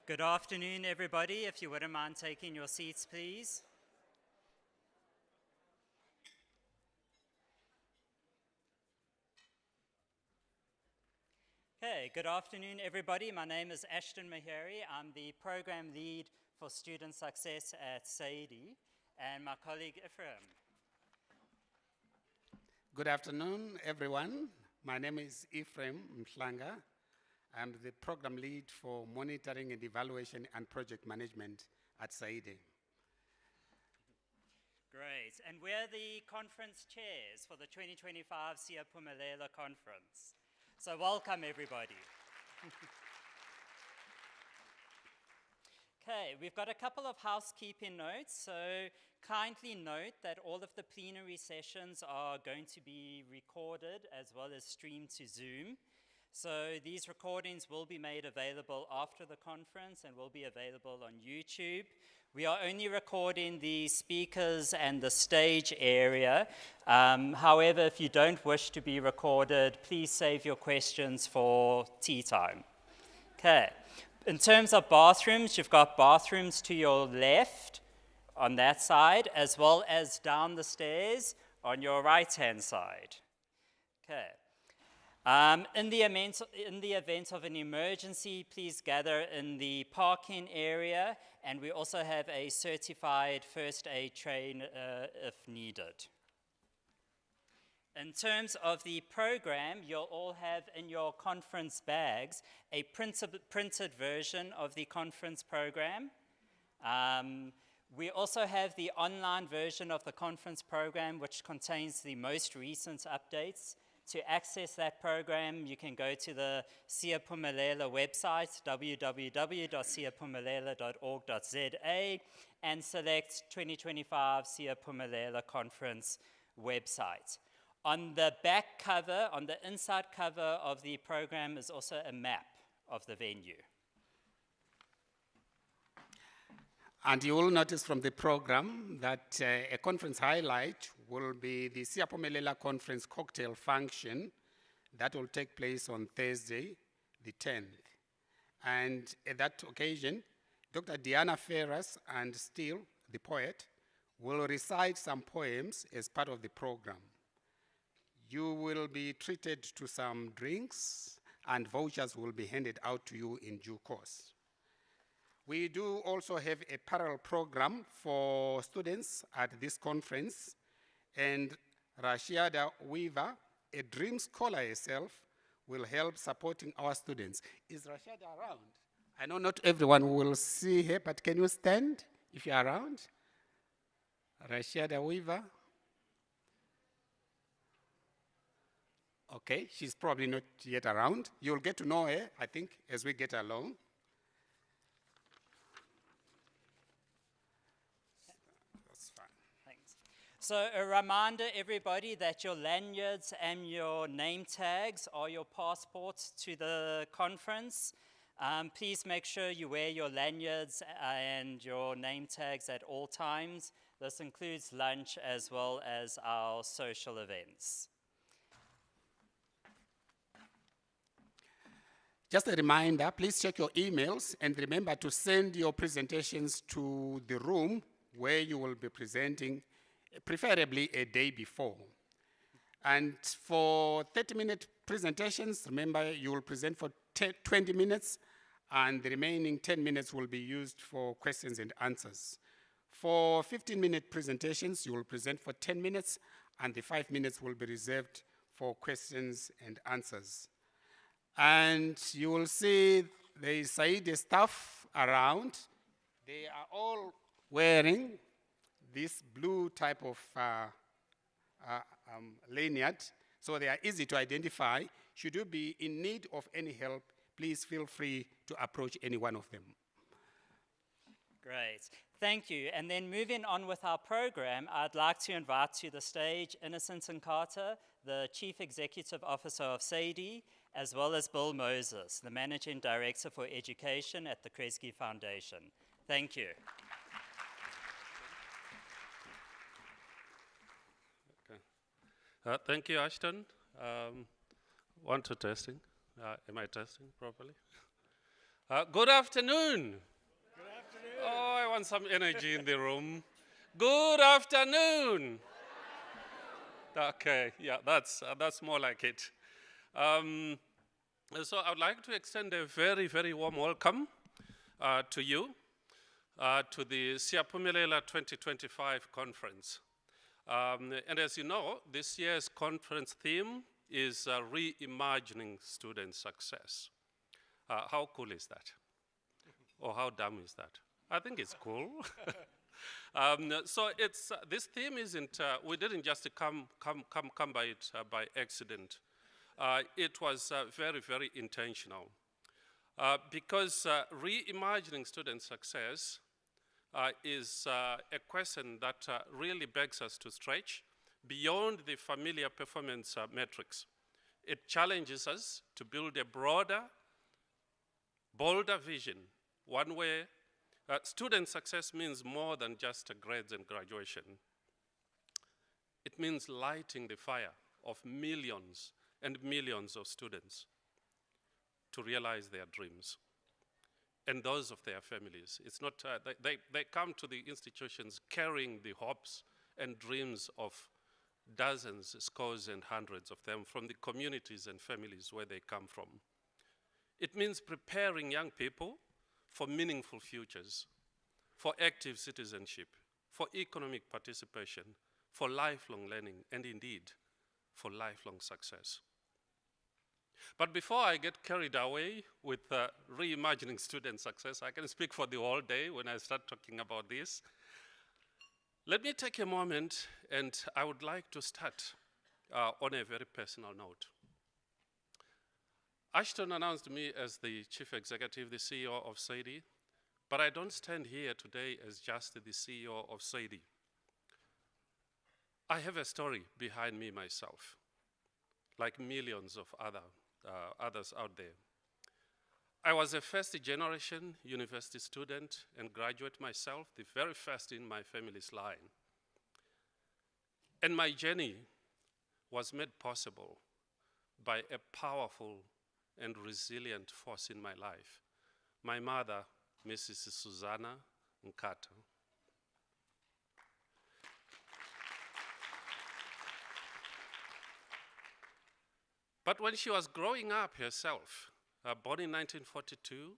Good afternoon, everybody. If you wouldn't mind taking your seats, please. Okay, good afternoon, everybody. My name is Ashton Maheri. I'm the program lead for student success at Saide, and my colleague Ephraim. Good afternoon, everyone. My name is Ephraim Mhlanga. I'm the program lead for monitoring and evaluation and project management at Saide. Great. And we're the conference chairs for the 2025 Siyaphumelela conference. So welcome, everybody. Okay, we've got a couple of housekeeping notes. So kindly note that all of the plenary sessions are going to be recorded as well as streamed to Zoom. So these recordings will be made available after the conference and will be available on YouTube. We are only recording the speakers and the stage area. However, if you don't wish to be recorded, please save your questions for tea time. Okay. In terms of bathrooms, you've got bathrooms to your left on that side, as well as down the stairs on your right-hand side. Okay. In the event of an emergency, please gather in the parking area, and we also have a certified first aid train if needed. In terms of the program, you'll all have in your conference bags a printed version of the conference program. We also have the online version of the conference program, which contains the most recent updates. To access that program, you can go to the Siyaphumelela website, www.siyaphumelela.org.za, and select 2025 Siyaphumelela Conference website. On the back cover, on the inside cover of the program is also a map of the venue. And you will notice from the program that a conference highlight will be the Siyaphumelela Conference cocktail function that will take place on Thursday, the 10th. And at that occasion, Dr. Diana Ferras and Steele, the poet, will recite some poems as part of the program. You will be treated to some drinks, and vouchers will be handed out to you in due course. We do also have a parallel program for students at this conference, and Rashida Weaver, a dream scholar herself, will help supporting our students. Is Rashida around? I know not everyone will see her, but can you stand if you're around? Rashida Weaver. Okay, she's probably not yet around. You'll get to know her, I think, as we get along. So a reminder, everybody, that your lanyards and your name tags are your passports to the conference. Please make sure you wear your lanyards and your name tags at all times. This includes lunch as well as our social events. Just a reminder, please check your emails and remember to send your presentations to the room where you will be presenting, preferably a day before. And for 30-minute presentations, remember you will present for 20 minutes and the remaining 10 minutes will be used for questions and answers. For 15-minute presentations, you will present for 10 minutes and the 5 minutes will be reserved for questions and answers. And you will see the Saide staff around. They are all wearing this blue type of lanyard, so they are easy to identify. Should you be in need of any help, please feel free to approach any one of them. Great, thank you. And then moving on with our program, I'd like to invite to the stage Innocent Nkata, the Chief Executive Officer of Saide, as well as Bill Moses, the Managing Director for Education at the Kresge Foundation. Thank you. Thank you, Ashton. 1, 2 testing. Am I testing properly? Good afternoon. Good afternoon. Oh, I want some energy in the room. Good afternoon. Okay, yeah, that's more like it. So I would like to extend a very, very warm welcome to you to the Siyaphumelela 2025 conference. And as you know, this year's conference theme is reimagining student success. How cool is that? Or how dumb is that? I think it's cool. So it's, this theme isn't, we didn't just come by it by accident. It was very, very intentional. Because reimagining student success is a question that really begs us to stretch beyond the familiar performance metrics. It challenges us to build a broader, bolder vision, one where student success means more than just grades and graduation. It means lighting the fire of millions and millions of students to realize their dreams and those of their families. It's not, they come to the institutions carrying the hopes and dreams of dozens, scores and hundreds of them from the communities and families where they come from. It means preparing young people for meaningful futures, for active citizenship, for economic participation, for lifelong learning, and indeed, for lifelong success. But before I get carried away with reimagining student success, I can speak for the whole day when I start talking about this. Let me take a moment, and I would like to start on a very personal note. Ashton announced me as the chief executive, the CEO of Saide, but I don't stand here today as just the CEO of Saide. I have a story behind me myself, like millions of others out there. I was a first-generation university student and graduate myself, the very first in my family's line. And my journey was made possible by a powerful and resilient force in my life, my mother, Mrs. Susanna Nkata. But when she was growing up herself, born in 1942,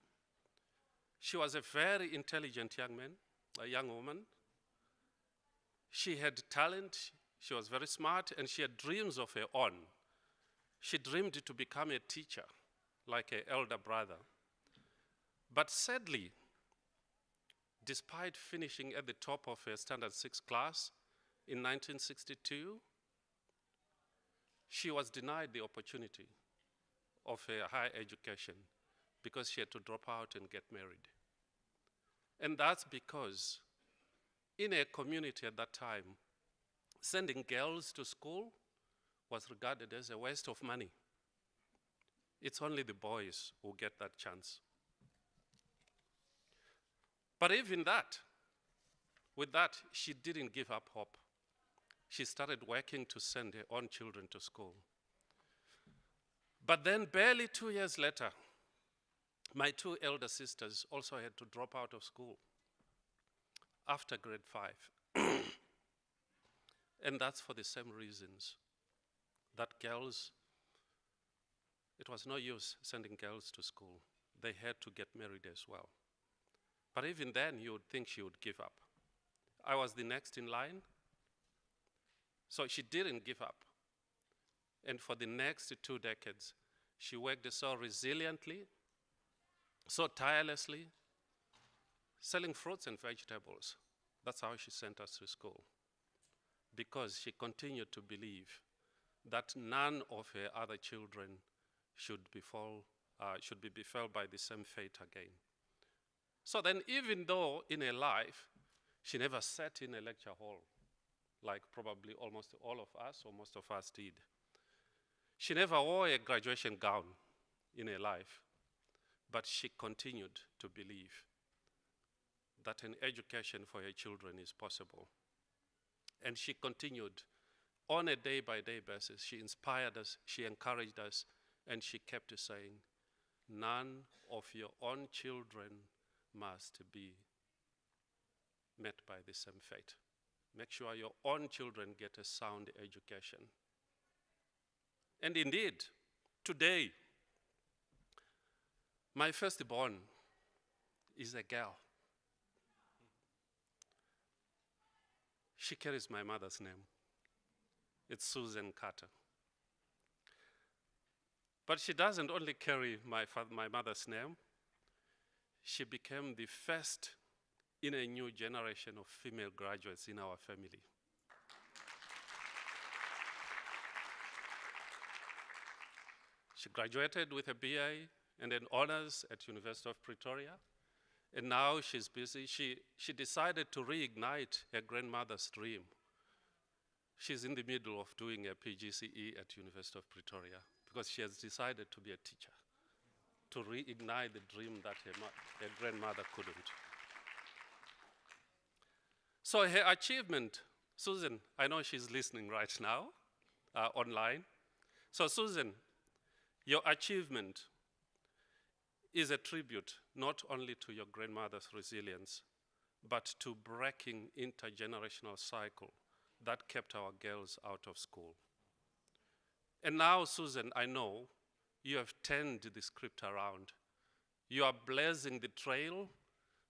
she was a very intelligent young woman. She had talent, she was very smart, and she had dreams of her own. She dreamed to become a teacher, like her elder brother. But sadly, despite finishing at the top of her Standard 6 class in 1962, she was denied the opportunity of her higher education because she had to drop out and get married. And that's because in a community at that time, sending girls to school was regarded as a waste of money. It's only the boys who get that chance. But even that, with that, she didn't give up hope. She started working to send her own children to school. But then barely 2 years later, my two elder sisters also had to drop out of school after grade 5. And that's for the same reasons, that girls, it was no use sending girls to school. They had to get married as well. But even then, you would think she would give up. I was the next in line, so she didn't give up. And for the next 2 decades, she worked so resiliently, so tirelessly, selling fruits and vegetables. That's how she sent us to school, because she continued to believe that none of her other children should be befell by the same fate again. So then, even though in her life, she never sat in a lecture hall, like probably almost all of us, or most of us did. She never wore a graduation gown in her life, but she continued to believe that an education for her children is possible. And she continued on a day-by-day basis. She inspired us, she encouraged us, and she kept saying, none of your own children must be met by the same fate. Make sure your own children get a sound education. And indeed, today, my firstborn is a girl. She carries my mother's name. It's Susan Nkata. But she doesn't only carry my mother's name, she became the first in a new generation of female graduates in our family. She graduated with a BA and an honors at University of Pretoria, and now she's busy. She decided to reignite her grandmother's dream. She's in the middle of doing a PGCE at University of Pretoria because she has decided to be a teacher, to reignite the dream that her grandmother couldn't. So her achievement, Susan, I know she's listening right now, online. So Susan, your achievement is a tribute not only to your grandmother's resilience, but to breaking intergenerational cycle that kept our girls out of school. And now, Susan, I know you have turned the script around. You are blazing the trail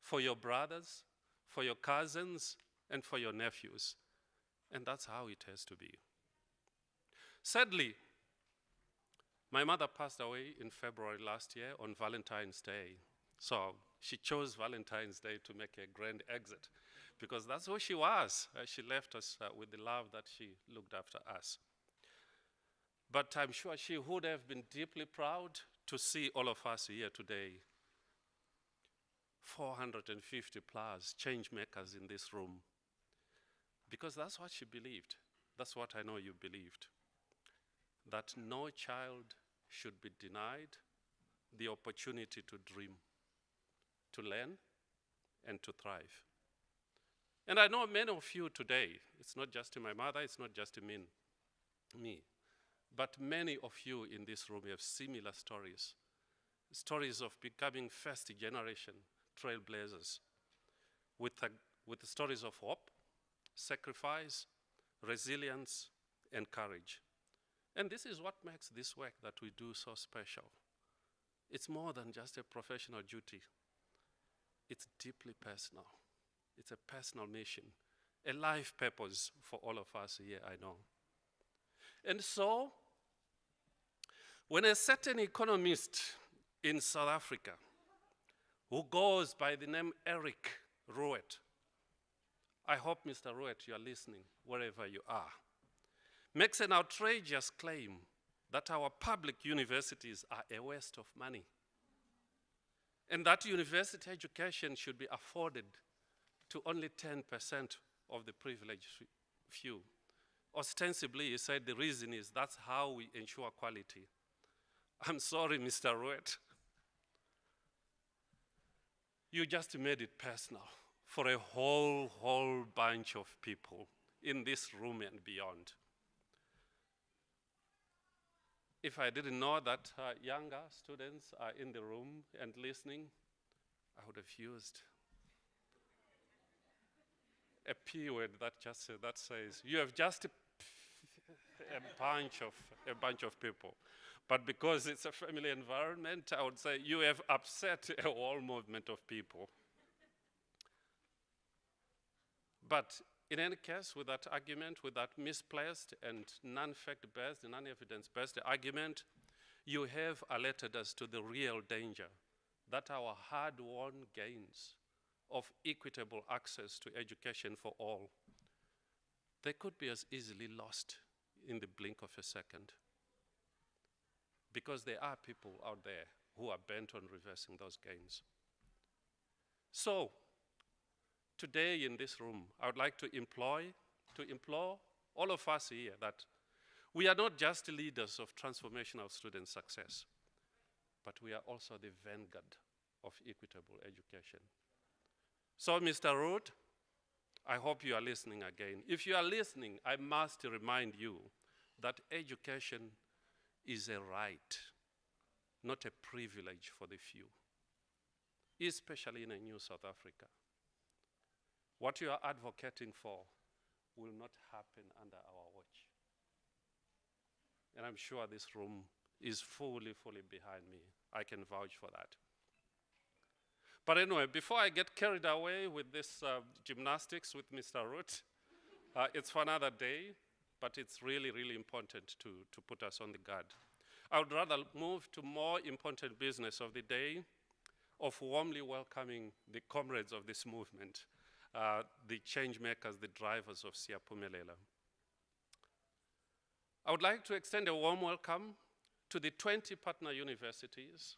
for your brothers, for your cousins, and for your nephews. And that's how it has to be. Sadly, my mother passed away in February last year on Valentine's Day. So she chose Valentine's Day to make a grand exit because that's who she was. She left us with the love that she looked after us. But I'm sure she would have been deeply proud to see all of us here today. 450 plus change makers in this room. Because that's what she believed. That's what I know you believed. That no child should be denied the opportunity to dream, to learn, and to thrive. And I know many of you today, it's not just my mother, it's not just me, but many of you in this room have similar stories. Stories of becoming first generation trailblazers with stories of hope, sacrifice, resilience, and courage. And this is what makes this work that we do so special. It's more than just a professional duty. It's deeply personal. It's a personal mission, a life purpose for all of us here, I know. And so, when a certain economist in South Africa, who goes by the name Eric Ruet, I hope, Mr. Ruet, you are listening wherever you are, makes an outrageous claim that our public universities are a waste of money and that university education should be afforded to only 10% of the privileged few. Ostensibly, he said the reason is that's how we ensure quality. I'm sorry, Mr. Ruet. You just made it personal for a whole bunch of people in this room and beyond. If I didn't know that younger students are in the room and listening, I would have used a P word that says, you have just a bunch of people. But because it's a family environment, I would say you have upset a whole movement of people. But in any case, with that argument, with that misplaced and non-fact-based, non-evidence-based argument, you have alerted us to the real danger that our hard-won gains of equitable access to education for all, they could be as easily lost in the blink of a second. Because there are people out there who are bent on reversing those gains. So, today in this room, I would like to implore all of us here that we are not just leaders of transformational student success, but we are also the vanguard of equitable education. So, Mr. Root, I hope you are listening again. If you are listening, I must remind you that education is a right. not a privilege for the few, especially in a new South Africa. What you are advocating for will not happen under our watch. And I'm sure this room is fully behind me. I can vouch for that. But anyway, before I get carried away with this gymnastics with Mr. Root, it's for another day, but it's really important to put us on the guard. I would rather move to more important business of the day of warmly welcoming the comrades of this movement, the change makers, the drivers of Siyaphumelela. I would like to extend a warm welcome to the 20 partner universities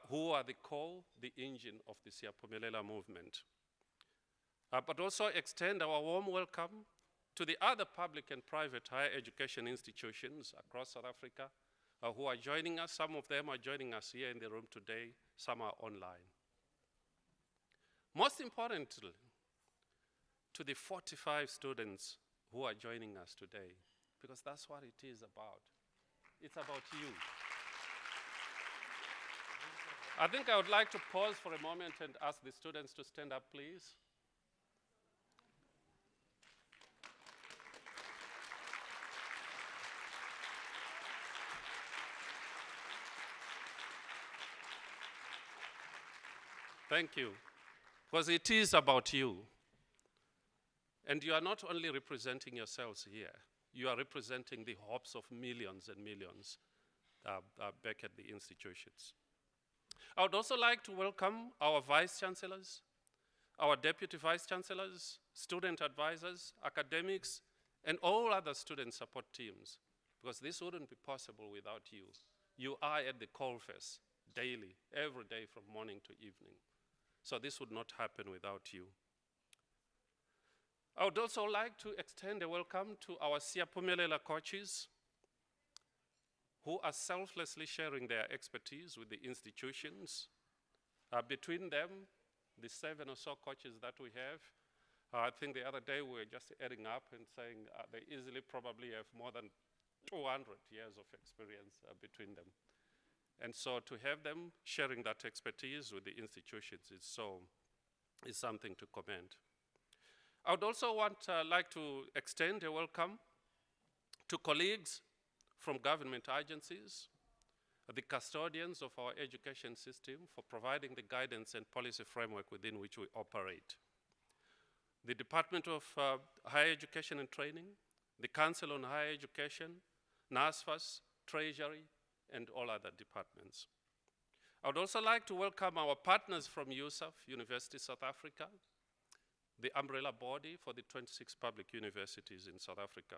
who are the core, the engine of the Siyaphumelela movement. But also extend our warm welcome to the other public and private higher education institutions across South Africa who are joining us. Some of them are joining us here in the room today, some are online. Most importantly, to the 45 students who are joining us today, because that's what it is about. It's about you. I think I would like to pause for a moment and ask the students to stand up, please. Thank you. Because it is about you. And you are not only representing yourselves here, you are representing the hopes of millions and millions back at the institutions. I would also like to welcome our vice chancellors, our deputy vice chancellors, student advisors, academics, and all other student support teams, because this wouldn't be possible without you. You are at the coalface daily, every day from morning to evening. So this would not happen without you. I would also like to extend a welcome to our Siyaphumelela coaches who are selflessly sharing their expertise with the institutions. Between them, the 7 or so coaches that we have, I think the other day we were just adding up and saying they easily probably have more than 200 years of experience between them. And so to have them sharing that expertise with the institutions is something to commend. I would also like to extend a welcome to colleagues from government agencies, the custodians of our education system for providing the guidance and policy framework within which we operate. The Department of Higher Education and Training, the Council on Higher Education, NSFAS, Treasury, and all other departments. I would also like to welcome our partners from USAF, University South Africa, the umbrella body for the 26 public universities in South Africa,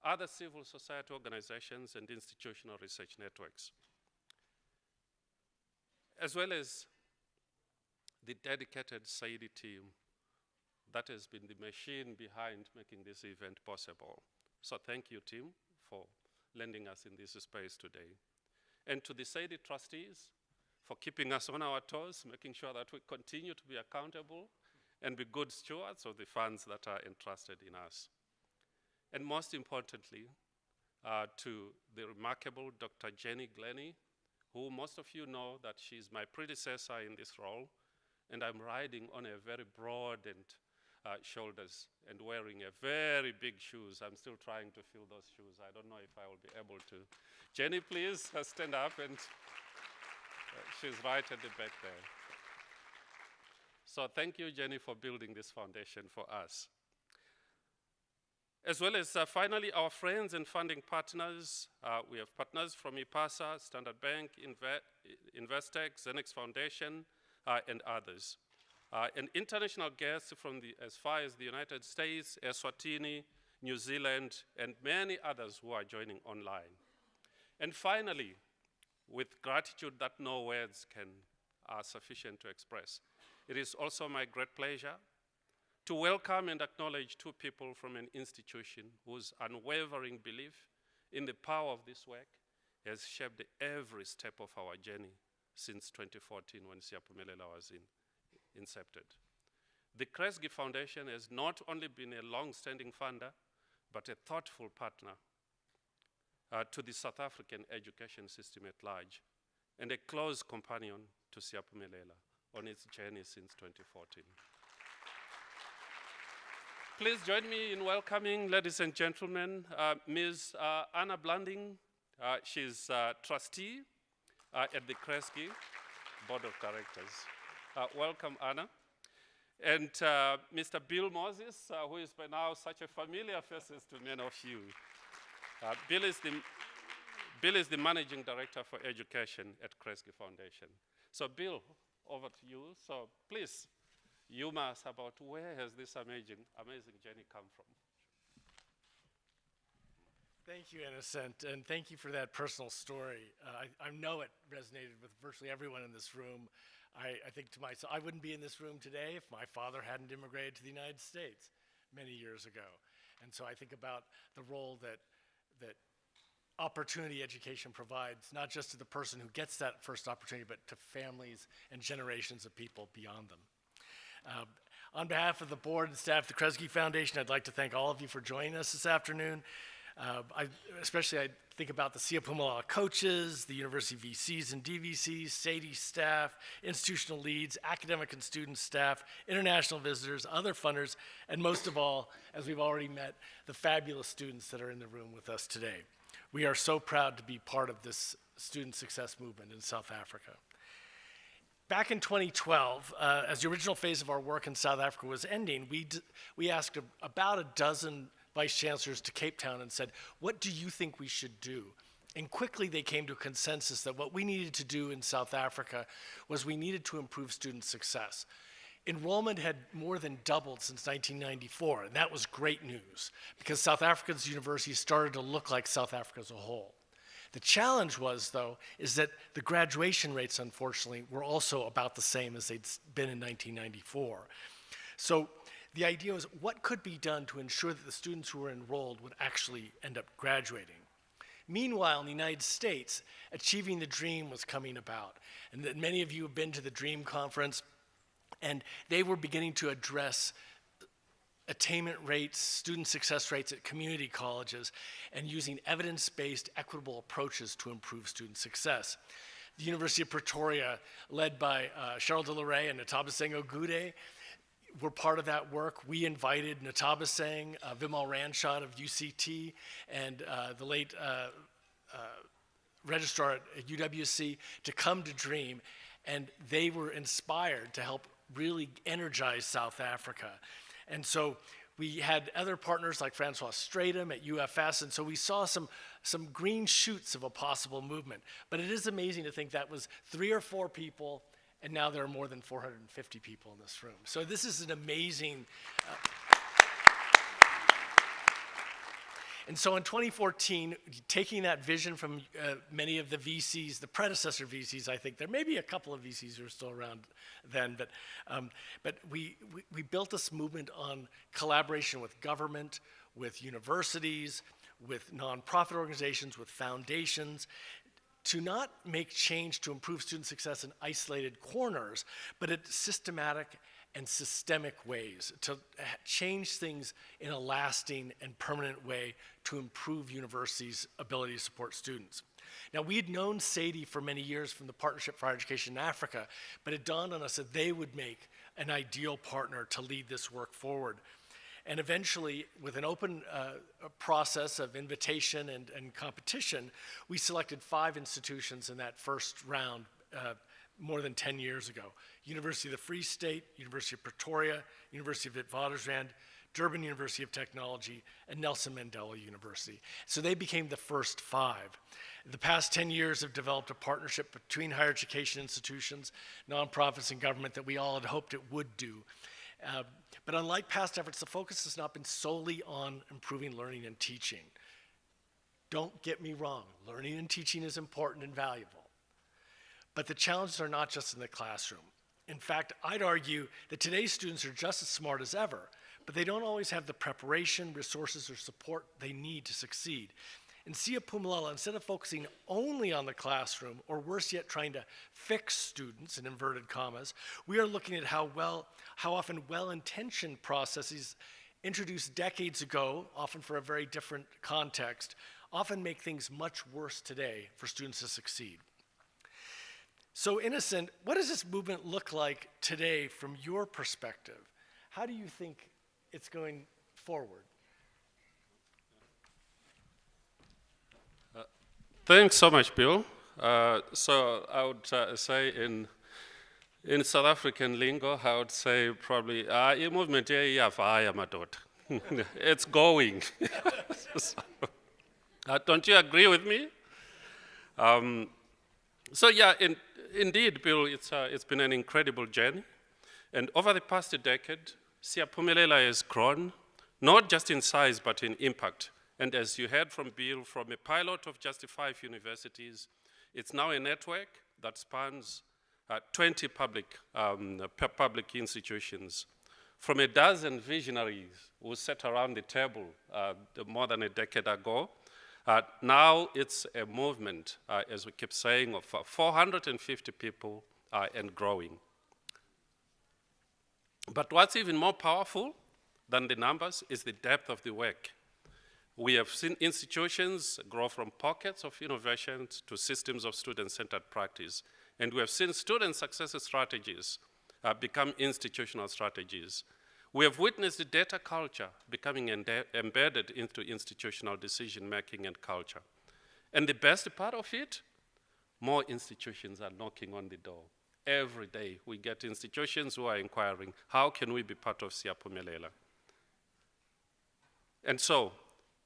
other civil society organizations and institutional research networks, as well as the dedicated Saide team that has been the machine behind making this event possible. So thank you, team, for lending us in this space today. And to the Saide trustees for keeping us on our toes, making sure that we continue to be accountable and be good stewards of the funds that are entrusted in us. And most importantly, to the remarkable Dr. Jenny Glennie, who most of you know that she's my predecessor in this role, and I'm riding on a very broad and shoulders and wearing a very big shoes. I'm still trying to fill those shoes. I don't know if I will be able to. Jenny, please stand up, and she's right at the back there. So thank you, Jenny, for building this foundation for us. As well as finally, our friends and funding partners. We have partners from IPASA, Standard Bank, Investec, Renick Foundation, and others. And international guests from as far as the United States, Eswatini, New Zealand, and many others who are joining online. And finally, with gratitude that no words are sufficient to express, it is also my great pleasure to welcome and acknowledge 2 people from an institution whose unwavering belief in the power of this work has shaped every step of our journey since 2014 when Siyaphumelela was incepted. The Kresge Foundation has not only been a long-standing funder, but a thoughtful partner to the South African education system at large, and a close companion to Siyaphumelela on its journey since 2014. Please join me in welcoming, ladies and gentlemen, Ms. Anna Blanding. She's trustee at the Kresge Board of Directors. Welcome, Anna. And Mr. Bill Moses, who is by now such a familiar face to many of you. Bill is the Managing Director for Education at Kresge Foundation. So Bill, over to you. So please, humor us about where has this amazing journey come from? Thank you, Innocent, and thank you for that personal story. I know it resonated with virtually everyone in this room. I think to myself, I wouldn't be in this room today if my father hadn't immigrated to the United States many years ago. And so I think about the role that opportunity education provides, not just to the person who gets that first opportunity, but to families and generations of people beyond them. On behalf of the board and staff of the Kresge Foundation, I'd like to thank all of you for joining us this afternoon. I think about the Siyaphumelela coaches, the university VCs and DVCs, Saide staff, institutional leads, academic and student staff, international visitors, other funders, and most of all, as we've already met, the fabulous students that are in the room with us today. We are so proud to be part of this student success movement in South Africa. Back in 2012, as the original phase of our work in South Africa was ending, we asked about a dozen vice chancellors to Cape Town and said, what do you think we should do? And quickly they came to a consensus that what we needed to do in South Africa was we needed to improve student success. Enrollment had more than doubled since 1994, and that was great news because South Africa's universities started to look like South Africa as a whole. The challenge was, though, is that the graduation rates, unfortunately, were also about the same as they'd been in 1994. So the idea was what could be done to ensure that the students who were enrolled would actually end up graduating. Meanwhile, in the United States, Achieving the Dream was coming about. And that many of you have been to the Dream Conference, and they were beginning to address attainment rates, student success rates at community colleges, and using evidence-based, equitable approaches to improve student success. The University of Pretoria, led by Cheryl Delaray and Natabaseng Ogude, were part of that work. We invited Natabaseng, Vimal Ranchod of UCT, and the late registrar at UWC to come to Dream, and they were inspired to help really energize South Africa. And so we had other partners like Francois Stratum at UFS, and so we saw some green shoots of a possible movement. But it is amazing to think that was 3 or 4 people, and now there are more than 450 people in this room. So this is an amazing... And so in 2014, taking that vision from many of the VCs, the predecessor VCs, I think, there may be a couple of VCs who are still around then, but we built this movement on collaboration with government, with universities, with nonprofit organizations, with foundations, to not make change to improve student success in isolated corners, but in systematic and systemic ways to change things in a lasting and permanent way to improve universities' ability to support students. Now, we had known Saide for many years from the Partnership for Higher Education in Africa, but it dawned on us that they would make an ideal partner to lead this work forward. And eventually, with an open process of invitation and competition, we selected 5 institutions in that first round more than 10 years ago. University of the Free State, University of Pretoria, University of Witwatersrand, Durban University of Technology, and Nelson Mandela University. So they became the first 5. The past 10 years have developed a partnership between higher education institutions, nonprofits, and government that we all had hoped it would do. But unlike past efforts, the focus has not been solely on improving learning and teaching. Don't get me wrong, learning and teaching is important and valuable. But the challenges are not just in the classroom. In fact, I'd argue that today's students are just as smart as ever, but they don't always have the preparation, resources, or support they need to succeed. In Siyaphumelela, instead of focusing only on the classroom, or worse yet, trying to fix students, in inverted commas, we are looking at how often well-intentioned processes introduced decades ago, often for a very different context, often make things much worse today for students to succeed. So Innocent, what does this movement look like today from your perspective? How do you think it's going forward? Thanks so much, Bill. So I would say in South African lingo, I would say probably, movement it's going. Don't you agree with me? So yeah, indeed, Bill, it's been an incredible journey. And over the past decade, Siyaphumelela has grown, not just in size, but in impact. And as you heard from Bill, from a pilot of just 5 universities, it's now a network that spans 20 public institutions. From a dozen visionaries who sat around the table more than a decade ago, now it's a movement, as we keep saying, of 450 people and growing. But what's even more powerful than the numbers is the depth of the work. We have seen institutions grow from pockets of innovation to systems of student-centered practice. And we have seen student success strategies become institutional strategies. We have witnessed the data culture becoming embedded into institutional decision-making and culture. And the best part of it, more institutions are knocking on the door. Every day we get institutions who are inquiring, how can we be part of Siyaphumelela? And so,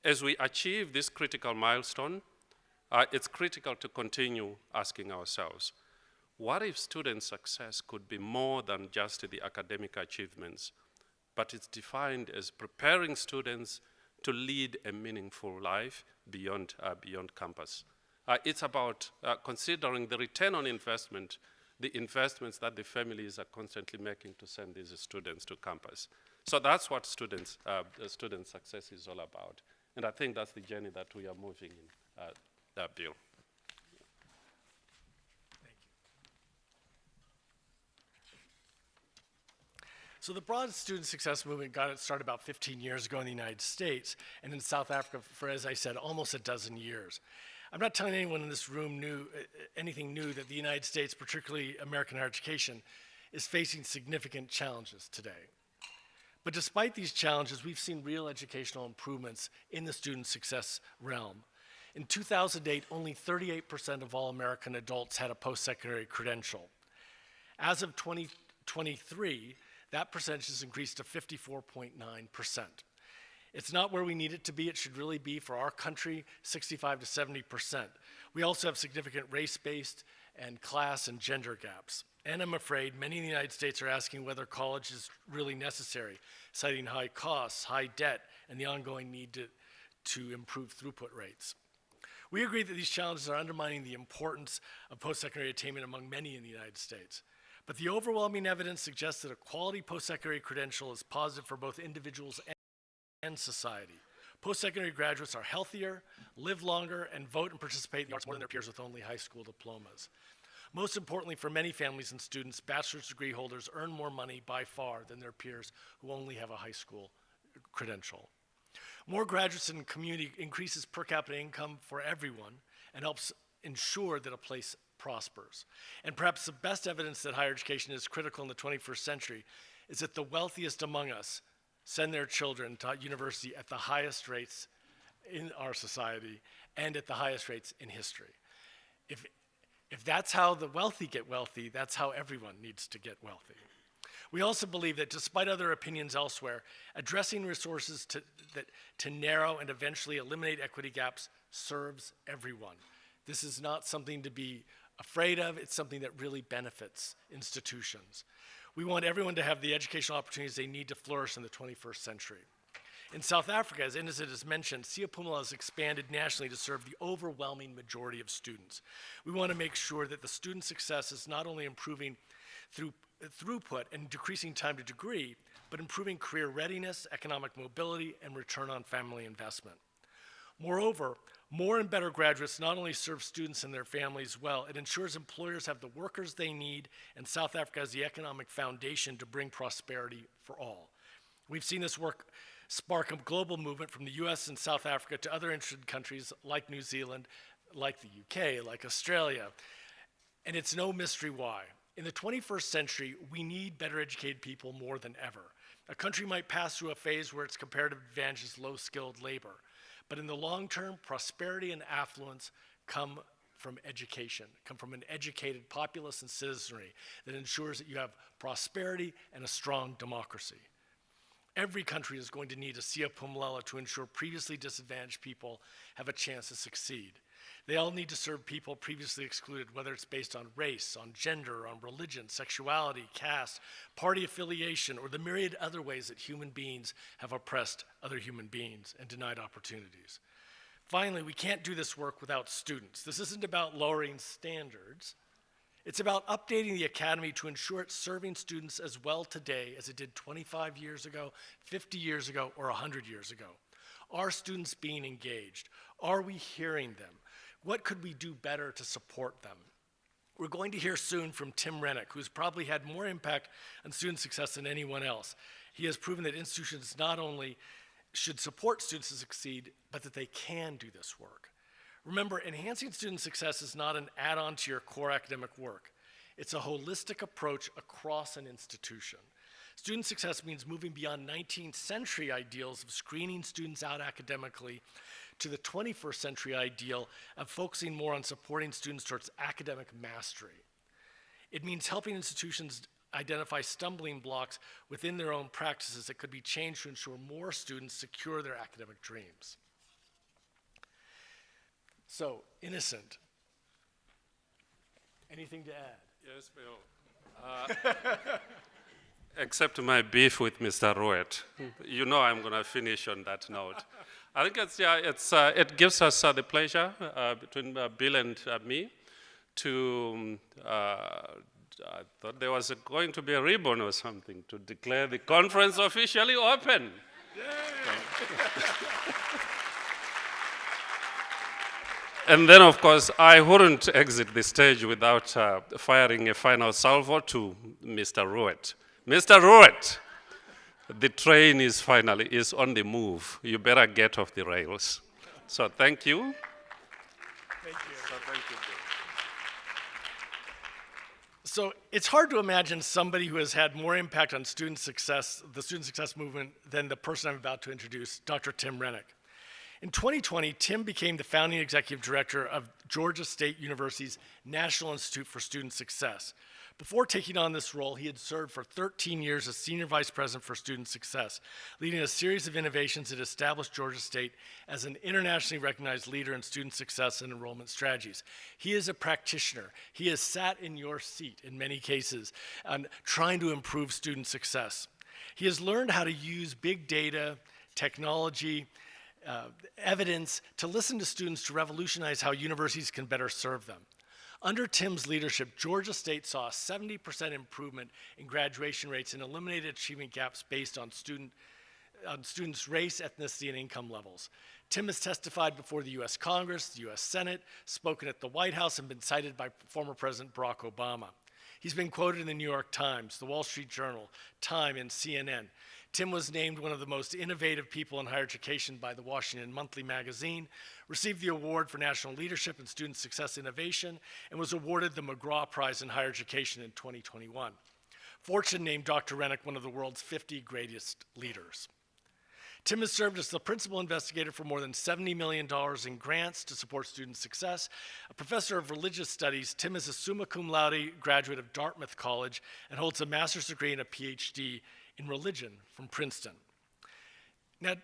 as we achieve this critical milestone, it's critical to continue asking ourselves, what if student success could be more than just the academic achievements, but it's defined as preparing students to lead a meaningful life beyond campus. It's about considering the return on investment, the investments that the families are constantly making to send these students to campus. So that's what student success is all about. And I think that's the journey that we are moving in, Bill. Thank you. So the broad student success movement got it started about 15 years ago in the United States, and in South Africa for, as I said, almost a dozen years. I'm not telling anyone in this room anything new that the United States, particularly American higher education, is facing significant challenges today. But despite these challenges, we've seen real educational improvements in the student success realm. In 2008, only 38% of all American adults had a post-secondary credential. As of 2023, that percentage has increased to 54.9%. It's not where we need it to be. It should really be, for our country, 65 to 70%. We also have significant race-based and class and gender gaps. And I'm afraid many in the United States are asking whether college is really necessary, citing high costs, high debt, and the ongoing need to improve throughput rates. We agree that these challenges are undermining the importance of post-secondary attainment among many in the United States. But the overwhelming evidence suggests that a quality post-secondary credential is positive for both individuals and society. Post-secondary graduates are healthier, live longer, and vote and participate in the arts more than their peers with only high school diplomas. Most importantly, for many families and students, bachelor's degree holders earn more money by far than their peers who only have a high school credential. More graduates in the community increases per capita income for everyone and helps ensure that a place prospers. And perhaps the best evidence that higher education is critical in the 21st century is that the wealthiest among us send their children to university at the highest rates in our society and at the highest rates in history. If that's how the wealthy get wealthy, that's how everyone needs to get wealthy. We also believe that despite other opinions elsewhere, addressing resources to narrow and eventually eliminate equity gaps serves everyone. This is not something to be afraid of, it's something that really benefits institutions. We want everyone to have the educational opportunities they need to flourish in the 21st century. In South Africa, as Innocent has mentioned, Siyaphumelela has expanded nationally to serve the overwhelming majority of students. We want to make sure that the student success is not only improving through throughput and decreasing time to degree, but improving career readiness, economic mobility, and return on family investment. Moreover, more and better graduates not only serve students and their families well, it ensures employers have the workers they need, and South Africa has the economic foundation to bring prosperity for all. We've seen this work spark a global movement from the US and South Africa to other interested countries like New Zealand, like the UK, like Australia. And it's no mystery why. In the 21st century, we need better educated people more than ever. A country might pass through a phase where its comparative advantage is low-skilled labor. But in the long term, prosperity and affluence come from education, come from an educated populace and citizenry that ensures that you have prosperity and a strong democracy. Every country is going to need a Siyaphumelela to ensure previously disadvantaged people have a chance to succeed. They all need to serve people previously excluded, whether it's based on race, on gender, on religion, sexuality, caste, party affiliation, or the myriad other ways that human beings have oppressed other human beings and denied opportunities. Finally, we can't do this work without students. This isn't about lowering standards. It's about updating the academy to ensure it's serving students as well today as it did 25 years ago, 50 years ago, or 100 years ago. Are students being engaged? Are we hearing them? What could we do better to support them? We're going to hear soon from Tim Renick, who's probably had more impact on student success than anyone else. He has proven that institutions not only should support students to succeed, but that they can do this work. Remember, enhancing student success is not an add-on to your core academic work. It's a holistic approach across an institution. Student success means moving beyond 19th century ideals of screening students out academically to the 21st century ideal of focusing more on supporting students towards academic mastery. It means helping institutions identify stumbling blocks within their own practices that could be changed to ensure more students secure their academic dreams. So, Innocent, anything to add? Yes, Bill. Except my beef with Mr. Ruet. You know I'm going to finish on that note. I think it gives us the pleasure between Bill and me to, I thought there was going to be a ribbon or something to declare the conference officially open. And then, of course, I wouldn't exit the stage without firing a final salvo to Mr. Ruet. Mr. Ruet, the train is on the move. You better get off the rails. So thank you. Thank you. So thank you, Bill. So it's hard to imagine somebody who has had more impact on student success, the student success movement, than the person I'm about to introduce, Dr. Tim Renick. In 2020, Tim became the founding executive director of Georgia State University's National Institute for Student Success. Before taking on this role, he had served for 13 years as Senior Vice President for Student Success, leading a series of innovations that established Georgia State as an internationally recognized leader in student success and enrollment strategies. He is a practitioner. He has sat in your seat in many cases, trying to improve student success. He has learned how to use big data, technology, evidence to listen to students to revolutionize how universities can better serve them. Under Tim's leadership, Georgia State saw a 70% improvement in graduation rates and eliminated achievement gaps based on students' race, ethnicity, and income levels. Tim has testified before the US Congress, the US Senate, spoken at the White House, and been cited by former President Barack Obama. He's been quoted in the New York Times, the Wall Street Journal, Time, and CNN. Tim was named one of the most innovative people in higher education by the Washington Monthly magazine, received the award for national leadership and student success innovation, and was awarded the McGraw Prize in higher education in 2021. Fortune named Dr. Renick one of the world's 50 greatest leaders. Tim has served as the principal investigator for more than $70 million in grants to support student success. A professor of religious studies, Tim is a summa cum laude graduate of Dartmouth College and holds a master's degree and a PhD in religion from Princeton. Now,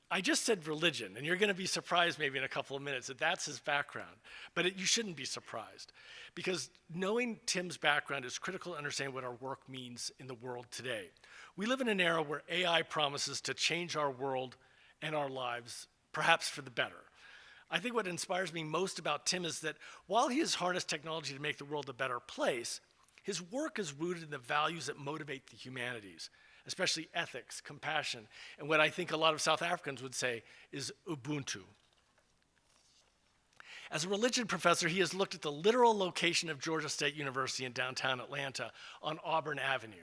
I just said religion, and you're going to be surprised maybe in a couple of minutes that that's his background. But you shouldn't be surprised, because knowing Tim's background is critical to understand what our work means in the world today. We live in an era where AI promises to change our world and our lives, perhaps for the better. I think what inspires me most about Tim is that while he has harnessed technology to make the world a better place, his work is rooted in the values that motivate the humanities, especially ethics, compassion, and what I think a lot of South Africans would say is Ubuntu. As a religion professor, he has looked at the literal location of Georgia State University in downtown Atlanta on Auburn Avenue.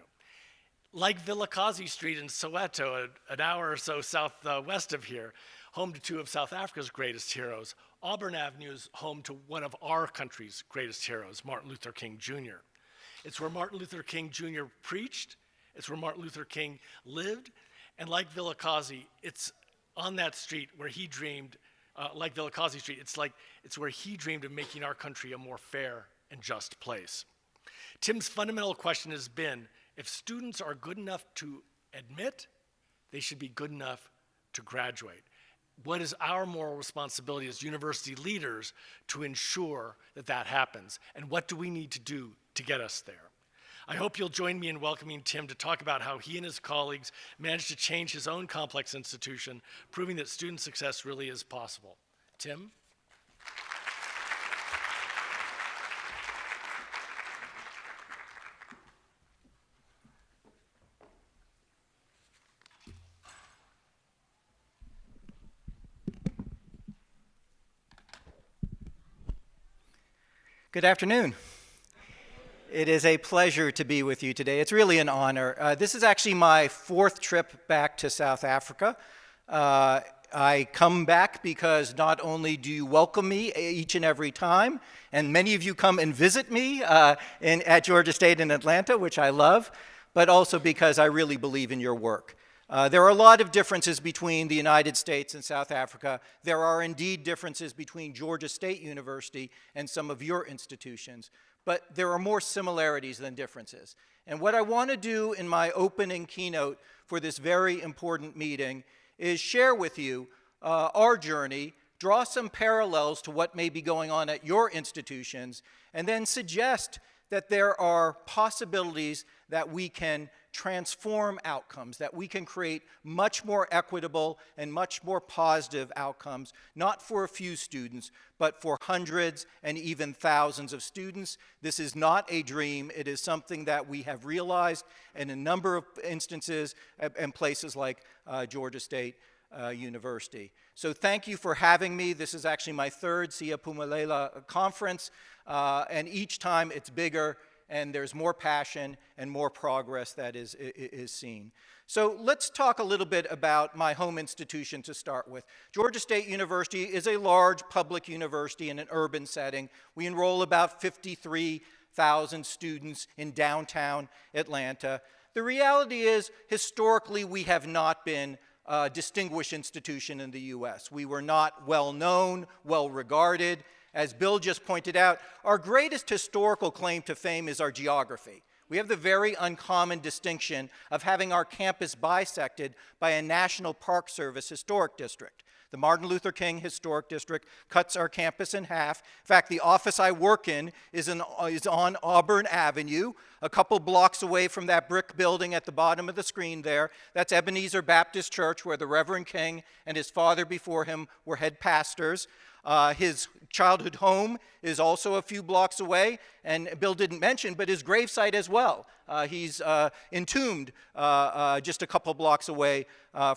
Like Vilakazi Street in Soweto, an hour or so southwest of here, home to two of South Africa's greatest heroes, Auburn Avenue is home to one of our country's greatest heroes, Martin Luther King Jr. It's where Martin Luther King Jr. preached, it's where Martin Luther King lived, and like Vilakazi, it's on that street where he dreamed, like Vilakazi Street, it's where he dreamed of making our country a more fair and just place. Tim's fundamental question has been, if students are good enough to admit, they should be good enough to graduate. What is our moral responsibility as university leaders to ensure that that happens? And what do we need to do to get us there? I hope you'll join me in welcoming Tim to talk about how he and his colleagues managed to change his own complex institution, proving that student success really is possible. Tim? Good afternoon. It is a pleasure to be with you today. It's really an honor. This is actually my fourth trip back to South Africa. I come back because not only do you welcome me each and every time, and many of you come and visit me at Georgia State in Atlanta, which I love, but also because I really believe in your work. There are a lot of differences between the United States and South Africa. There are indeed differences between Georgia State University and some of your institutions, but there are more similarities than differences. And what I want to do in my opening keynote for this very important meeting is share with you our journey, draw some parallels to what may be going on at your institutions, and then suggest that there are possibilities that we can transform outcomes, that we can create much more equitable and much more positive outcomes, not for a few students, but for hundreds and even thousands of students. This is not a dream. It is something that we have realized in a number of instances and places like Georgia State University. So thank you for having me. This is actually my third Siyaphumelela conference, and each time it's bigger and there's more passion and more progress that is seen. So let's talk a little bit about my home institution to start with. Georgia State University is a large public university in an urban setting. We enroll about 53,000 students in downtown Atlanta. The reality is, historically, we have not been a distinguished institution in the US. We were not well known, well regarded. As Bill just pointed out, our greatest historical claim to fame is our geography. We have the very uncommon distinction of having our campus bisected by a National Park Service historic district. The Martin Luther King Historic District cuts our campus in half. In fact, the office I work in is on Auburn Avenue, a couple blocks away from that brick building at the bottom of the screen there. That's Ebenezer Baptist Church, where the Reverend King and his father before him were head pastors. His childhood home is also a few blocks away, and Bill didn't mention, but his gravesite as well. He's entombed just a couple blocks away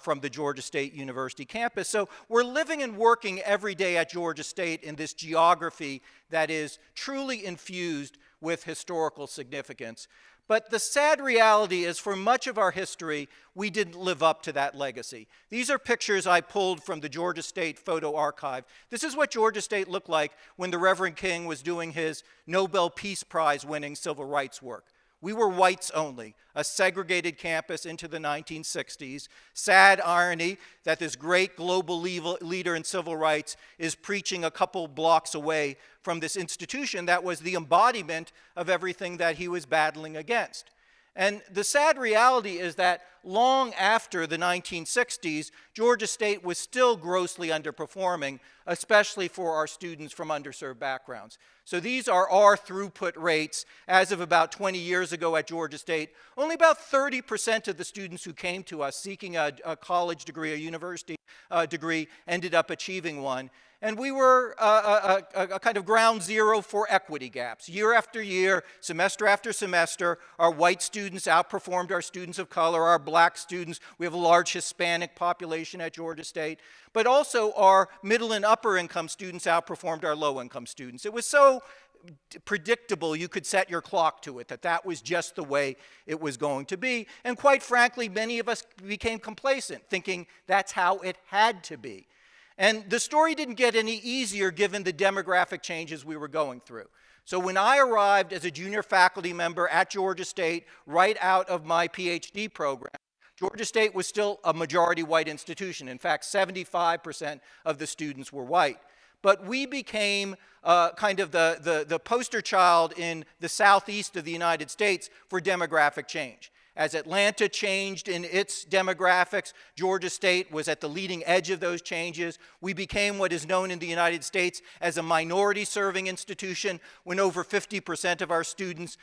from the Georgia State University campus. So we're living and working every day at Georgia State in this geography that is truly infused with historical significance. But the sad reality is, for much of our history, we didn't live up to that legacy. These are pictures I pulled from the Georgia State Photo Archive. This is what Georgia State looked like when the Reverend King was doing his Nobel Peace Prize winning civil rights work. We were whites only, a segregated campus into the 1960s. Sad irony that this great global leader in civil rights is preaching a couple blocks away from this institution that was the embodiment of everything that he was battling against. And the sad reality is that long after the 1960s, Georgia State was still grossly underperforming, especially for our students from underserved backgrounds. So these are our throughput rates. As of about 20 years ago at Georgia State, only about 30% of the students who came to us seeking a college degree, a university degree, ended up achieving one. And we were a kind of ground zero for equity gaps. Year after year, semester after semester, our white students outperformed our students of color, our black students. We have a large Hispanic population at Georgia State. But also our middle and upper income students outperformed our low income students. It was so predictable you could set your clock to it, that was just the way it was going to be. And quite frankly, many of us became complacent, thinking that's how it had to be. And the story didn't get any easier given the demographic changes we were going through. So when I arrived as a junior faculty member at Georgia State, right out of my PhD program, Georgia State was still a majority white institution. In fact, 75% of the students were white. But we became kind of the poster child in the southeast of the United States for demographic change. As Atlanta changed in its demographics, Georgia State was at the leading edge of those changes. We became what is known in the United States as a minority-serving institution, when over 50% of our students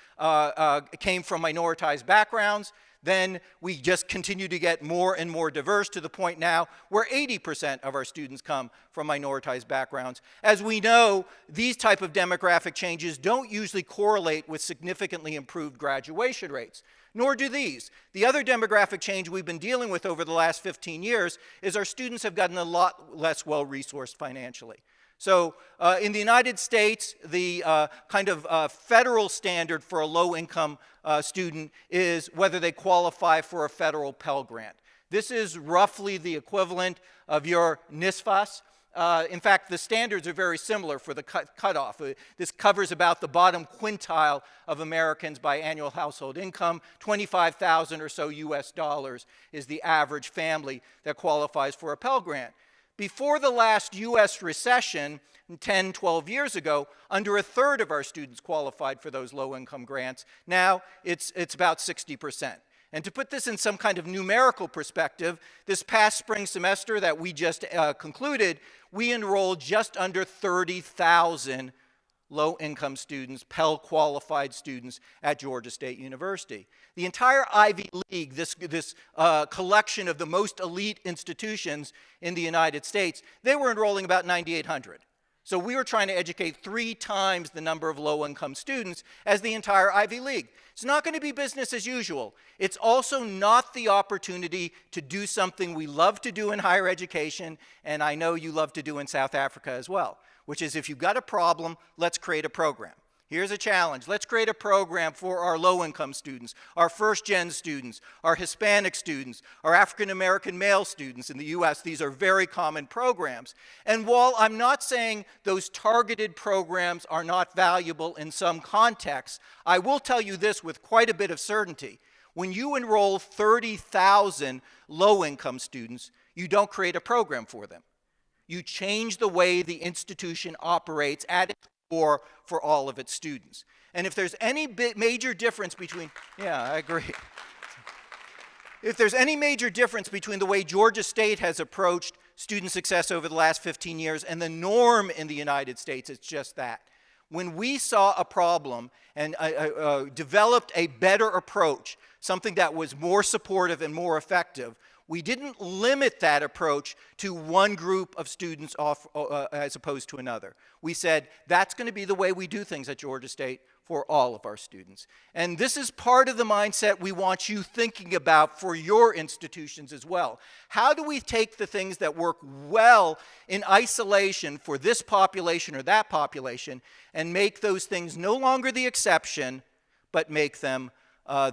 came from minoritized backgrounds. Then we just continue to get more and more diverse, to the point now where 80% of our students come from minoritized backgrounds. As we know, these type of demographic changes don't usually correlate with significantly improved graduation rates, nor do these. The other demographic change we've been dealing with over the last 15 years is our students have gotten a lot less well-resourced financially. So in the United States, the kind of federal standard for a low-income student is whether they qualify for a federal Pell Grant. This is roughly the equivalent of your NSFAS. In fact, the standards are very similar for the cutoff. This covers about the bottom quintile of Americans by annual household income. 25,000 or so US dollars is the average family that qualifies for a Pell Grant. Before the last US recession, 10, 12 years ago, under a third of our students qualified for those low-income grants. Now it's about 60%. And to put this in some kind of numerical perspective, this past spring semester that we just concluded, we enrolled just under 30,000 low-income students, Pell-qualified students at Georgia State University. The entire Ivy League, this collection of the most elite institutions in the United States, they were enrolling about 9,800. So we were trying to educate 3 times the number of low-income students as the entire Ivy League. It's not going to be business as usual. It's also not the opportunity to do something we love to do in higher education, and I know you love to do in South Africa as well, which is, if you've got a problem, let's create a program. Here's a challenge. Let's create a program for our low-income students, our first-gen students, our Hispanic students, our African-American male students in the US. These are very common programs. And while I'm not saying those targeted programs are not valuable in some contexts, I will tell you this with quite a bit of certainty. When you enroll 30,000 low-income students, you don't create a program for them. You change the way the institution operates at its core for all of its students. And if there's any major difference between, yeah, I agree. If there's any major difference between the way Georgia State has approached student success over the last 15 years and the norm in the United States, it's just that. When we saw a problem and developed a better approach, something that was more supportive and more effective, we didn't limit that approach to one group of students as opposed to another. We said, that's going to be the way we do things at Georgia State for all of our students. And this is part of the mindset we want you thinking about for your institutions as well. How do we take the things that work well in isolation for this population or that population and make those things no longer the exception, but make them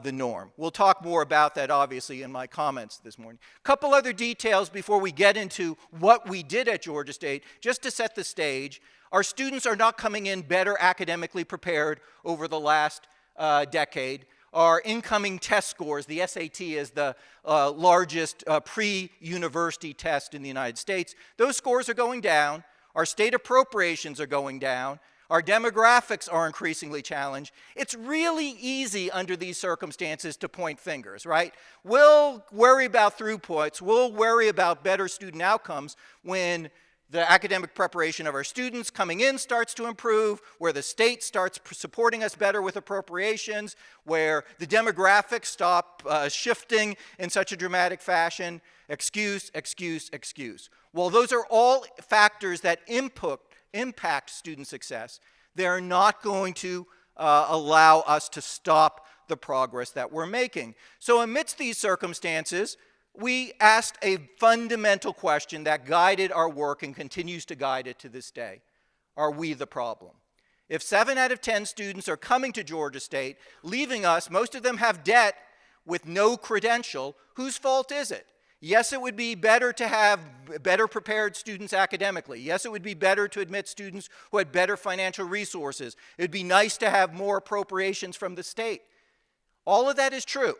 the norm? We'll talk more about that, obviously, in my comments this morning. A couple other details before we get into what we did at Georgia State, just to set the stage. Our students are not coming in better academically prepared over the last decade. Our incoming test scores, the SAT is the largest pre-university test in the United States. Those scores are going down. Our state appropriations are going down. Our demographics are increasingly challenged. It's really easy under these circumstances to point fingers, right? We'll worry about throughputs. We'll worry about better student outcomes when the academic preparation of our students coming in starts to improve, where the state starts supporting us better with appropriations, where the demographics stop shifting in such a dramatic fashion. Excuse, excuse, excuse. Well, those are all factors that impact student success. They're not going to allow us to stop the progress that we're making. So amidst these circumstances, we asked a fundamental question that guided our work and continues to guide it to this day. Are we the problem? If 7 out of 10 students are coming to Georgia State, leaving us, most of them have debt with no credential, whose fault is it? Yes, it would be better to have better prepared students academically. Yes, it would be better to admit students who had better financial resources. It would be nice to have more appropriations from the state. All of that is true,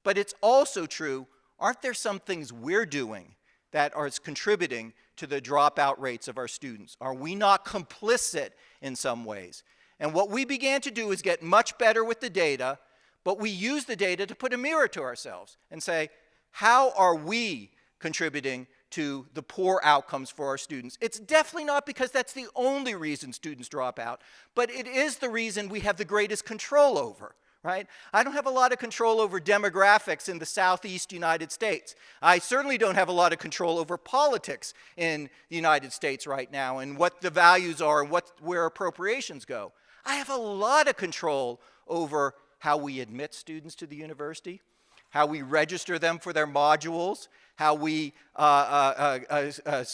but it's also true, aren't there some things we're doing that are contributing to the dropout rates of our students? Are we not complicit in some ways? And what we began to do is get much better with the data, but we use the data to put a mirror to ourselves and say, how are we contributing to the poor outcomes for our students? It's definitely not because that's the only reason students drop out, but it is the reason we have the greatest control over. Right? I don't have a lot of control over demographics in the Southeast United States. I certainly don't have a lot of control over politics in the United States right now and what the values are and where appropriations go. I have a lot of control over how we admit students to the university, how we register them for their modules, how we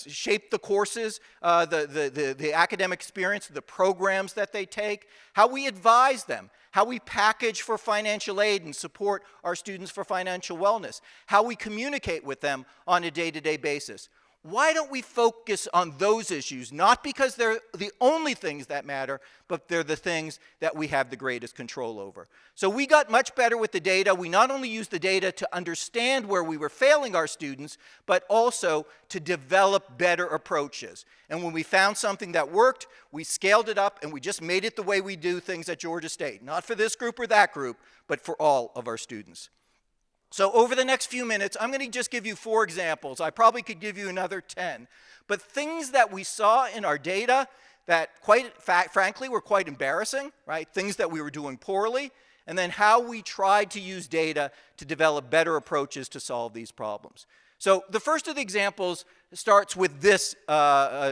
shape the courses, the academic experience, the programs that they take, how we advise them, how we package for financial aid and support our students for financial wellness, how we communicate with them on a day-to-day basis. Why don't we focus on those issues? Not because they're the only things that matter, but they're the things that we have the greatest control over. So we got much better with the data. We not only used the data to understand where we were failing our students, but also to develop better approaches. And when we found something that worked, we scaled it up and we just made it the way we do things at Georgia State. Not for this group or that group, but for all of our students. So over the next few minutes, I'm going to just give you 4 examples. I probably could give you another 10. But things that we saw in our data that frankly were quite embarrassing, right? Things that we were doing poorly, and then how we tried to use data to develop better approaches to solve these problems. So the first of the examples starts with this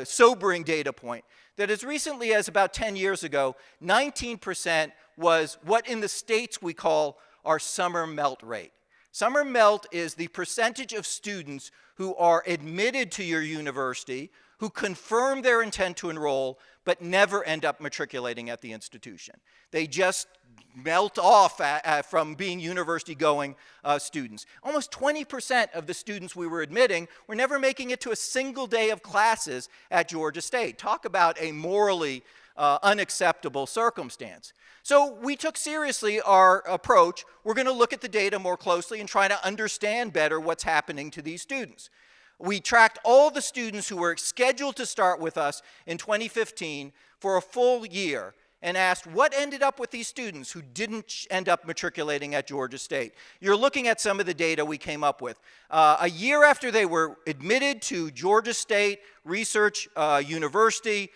sobering data point, that as recently as about 10 years ago, 19% was what in the States we call our summer melt rate. Summer melt is the percentage of students who are admitted to your university, who confirm their intent to enroll, but never end up matriculating at the institution. They just melt off from being university-going students. Almost 20% of the students we were admitting were never making it to a single day of classes at Georgia State. Talk about a morally unacceptable circumstance. So we took seriously our approach. We're going to look at the data more closely and try to understand better what's happening to these students. We tracked all the students who were scheduled to start with us in 2015 for a full year and asked what ended up with these students who didn't end up matriculating at Georgia State. You're looking at some of the data we came up with. A year after they were admitted to Georgia State Research University,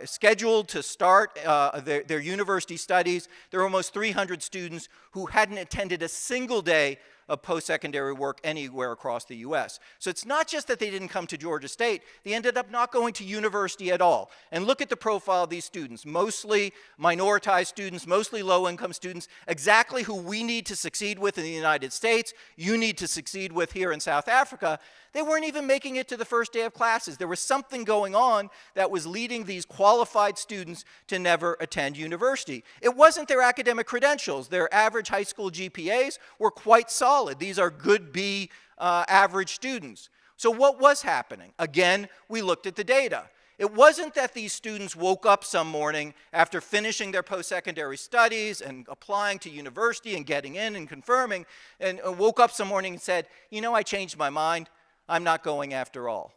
scheduled to start their university studies, there were almost 300 students who hadn't attended a single day of post-secondary work anywhere across the U.S. So it's not just that they didn't come to Georgia State, they ended up not going to university at all. And look at the profile of these students, mostly minoritized students, mostly low-income students, exactly who we need to succeed with in the United States, you need to succeed with here in South Africa. They weren't even making it to the first day of classes. There was something going on that was leading these qualified students to never attend university. It wasn't their academic credentials. Their average high school GPAs were quite solid. These are good B average students. So what was happening? Again, we looked at the data. It wasn't that these students woke up some morning after finishing their post-secondary studies and applying to university and getting in and confirming, and woke up some morning and said, you know, I changed my mind. I'm not going after all.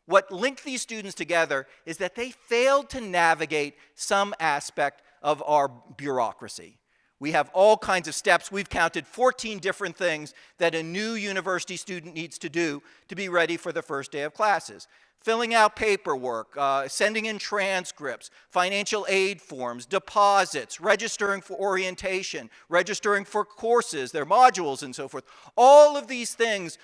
What linked these students together is that they failed to navigate some aspect of our bureaucracy. We have all kinds of steps. We've counted 14 different things that a new university student needs to do to be ready for the first day of classes. Filling out paperwork, sending in transcripts, financial aid forms, deposits, registering for orientation, registering for courses, their modules, and so forth. All of these things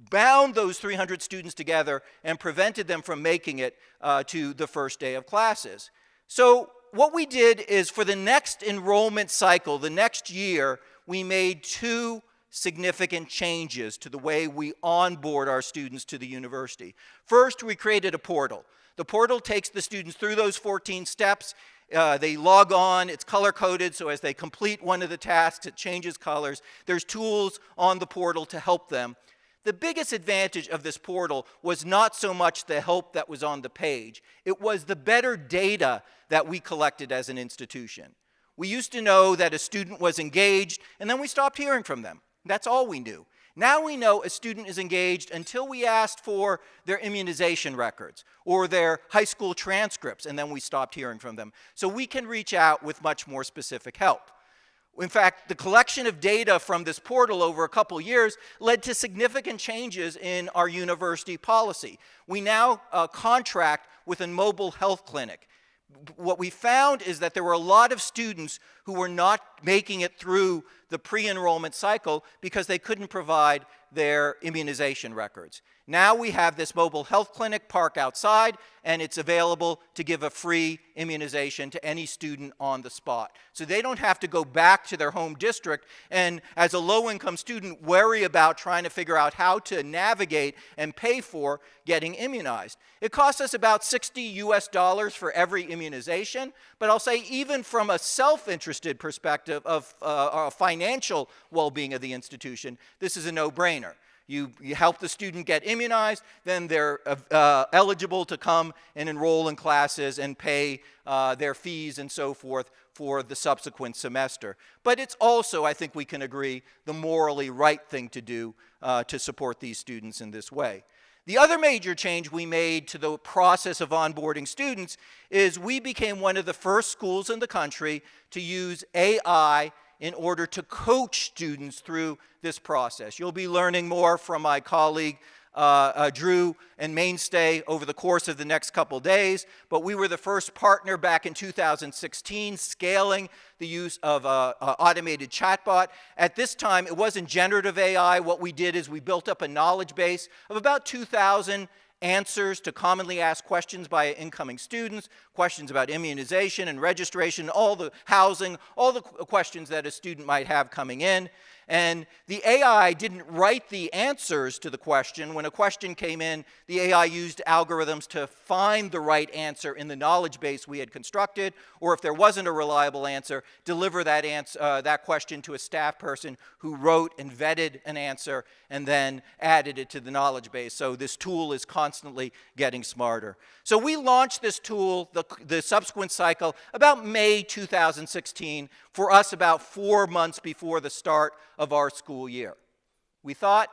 bound those 300 students together and prevented them from making it to the first day of classes. So what we did is for the next enrollment cycle, the next year, we made 2 significant changes to the way we onboard our students to the university. First, we created a portal. The portal takes the students through those 14 steps. They log on, it's color-coded, so as they complete one of the tasks, it changes colors. There's tools on the portal to help them. The biggest advantage of this portal was not so much the help that was on the page. It was the better data that we collected as an institution. We used to know that a student was engaged, and then we stopped hearing from them. That's all we knew. Now we know a student is engaged until we asked for their immunization records or their high school transcripts, and then we stopped hearing from them. So we can reach out with much more specific help. In fact, the collection of data from this portal over a couple years led to significant changes in our university policy. We now contract with a mobile health clinic. What we found is that there were a lot of students who were not making it through the pre-enrollment cycle because they couldn't provide their immunization records. Now we have this mobile health clinic park outside, and it's available to give a free immunization to any student on the spot. So they don't have to go back to their home district and, as a low-income student, worry about trying to figure out how to navigate and pay for getting immunized. It costs us about $60 for every immunization, but I'll say even from a self-interested perspective of financial well-being of the institution, this is a no-brainer. You help the student get immunized, then they're eligible to come and enroll in classes and pay their fees and so forth for the subsequent semester. But it's also, I think we can agree, the morally right thing to do to support these students in this way. The other major change we made to the process of onboarding students is we became one of the first schools in the country to use AI in order to coach students through this process. You'll be learning more from my colleague Drew and Mainstay over the course of the next couple days, but we were the first partner back in 2016 scaling the use of automated chatbot. At this time, it wasn't generative AI. What we did is we built up a knowledge base of about 2,000 answers to commonly asked questions by incoming students, questions about immunization and registration, all the housing, all the questions that a student might have coming in. And the AI didn't write the answers to the question. When a question came in, the AI used algorithms to find the right answer in the knowledge base we had constructed, or if there wasn't a reliable answer, deliver that question to a staff person who wrote and vetted an answer and then added it to the knowledge base. So this tool is constantly getting smarter. So we launched this tool, the subsequent cycle, about May 2016, for us about 4 months before the start of our school year. We thought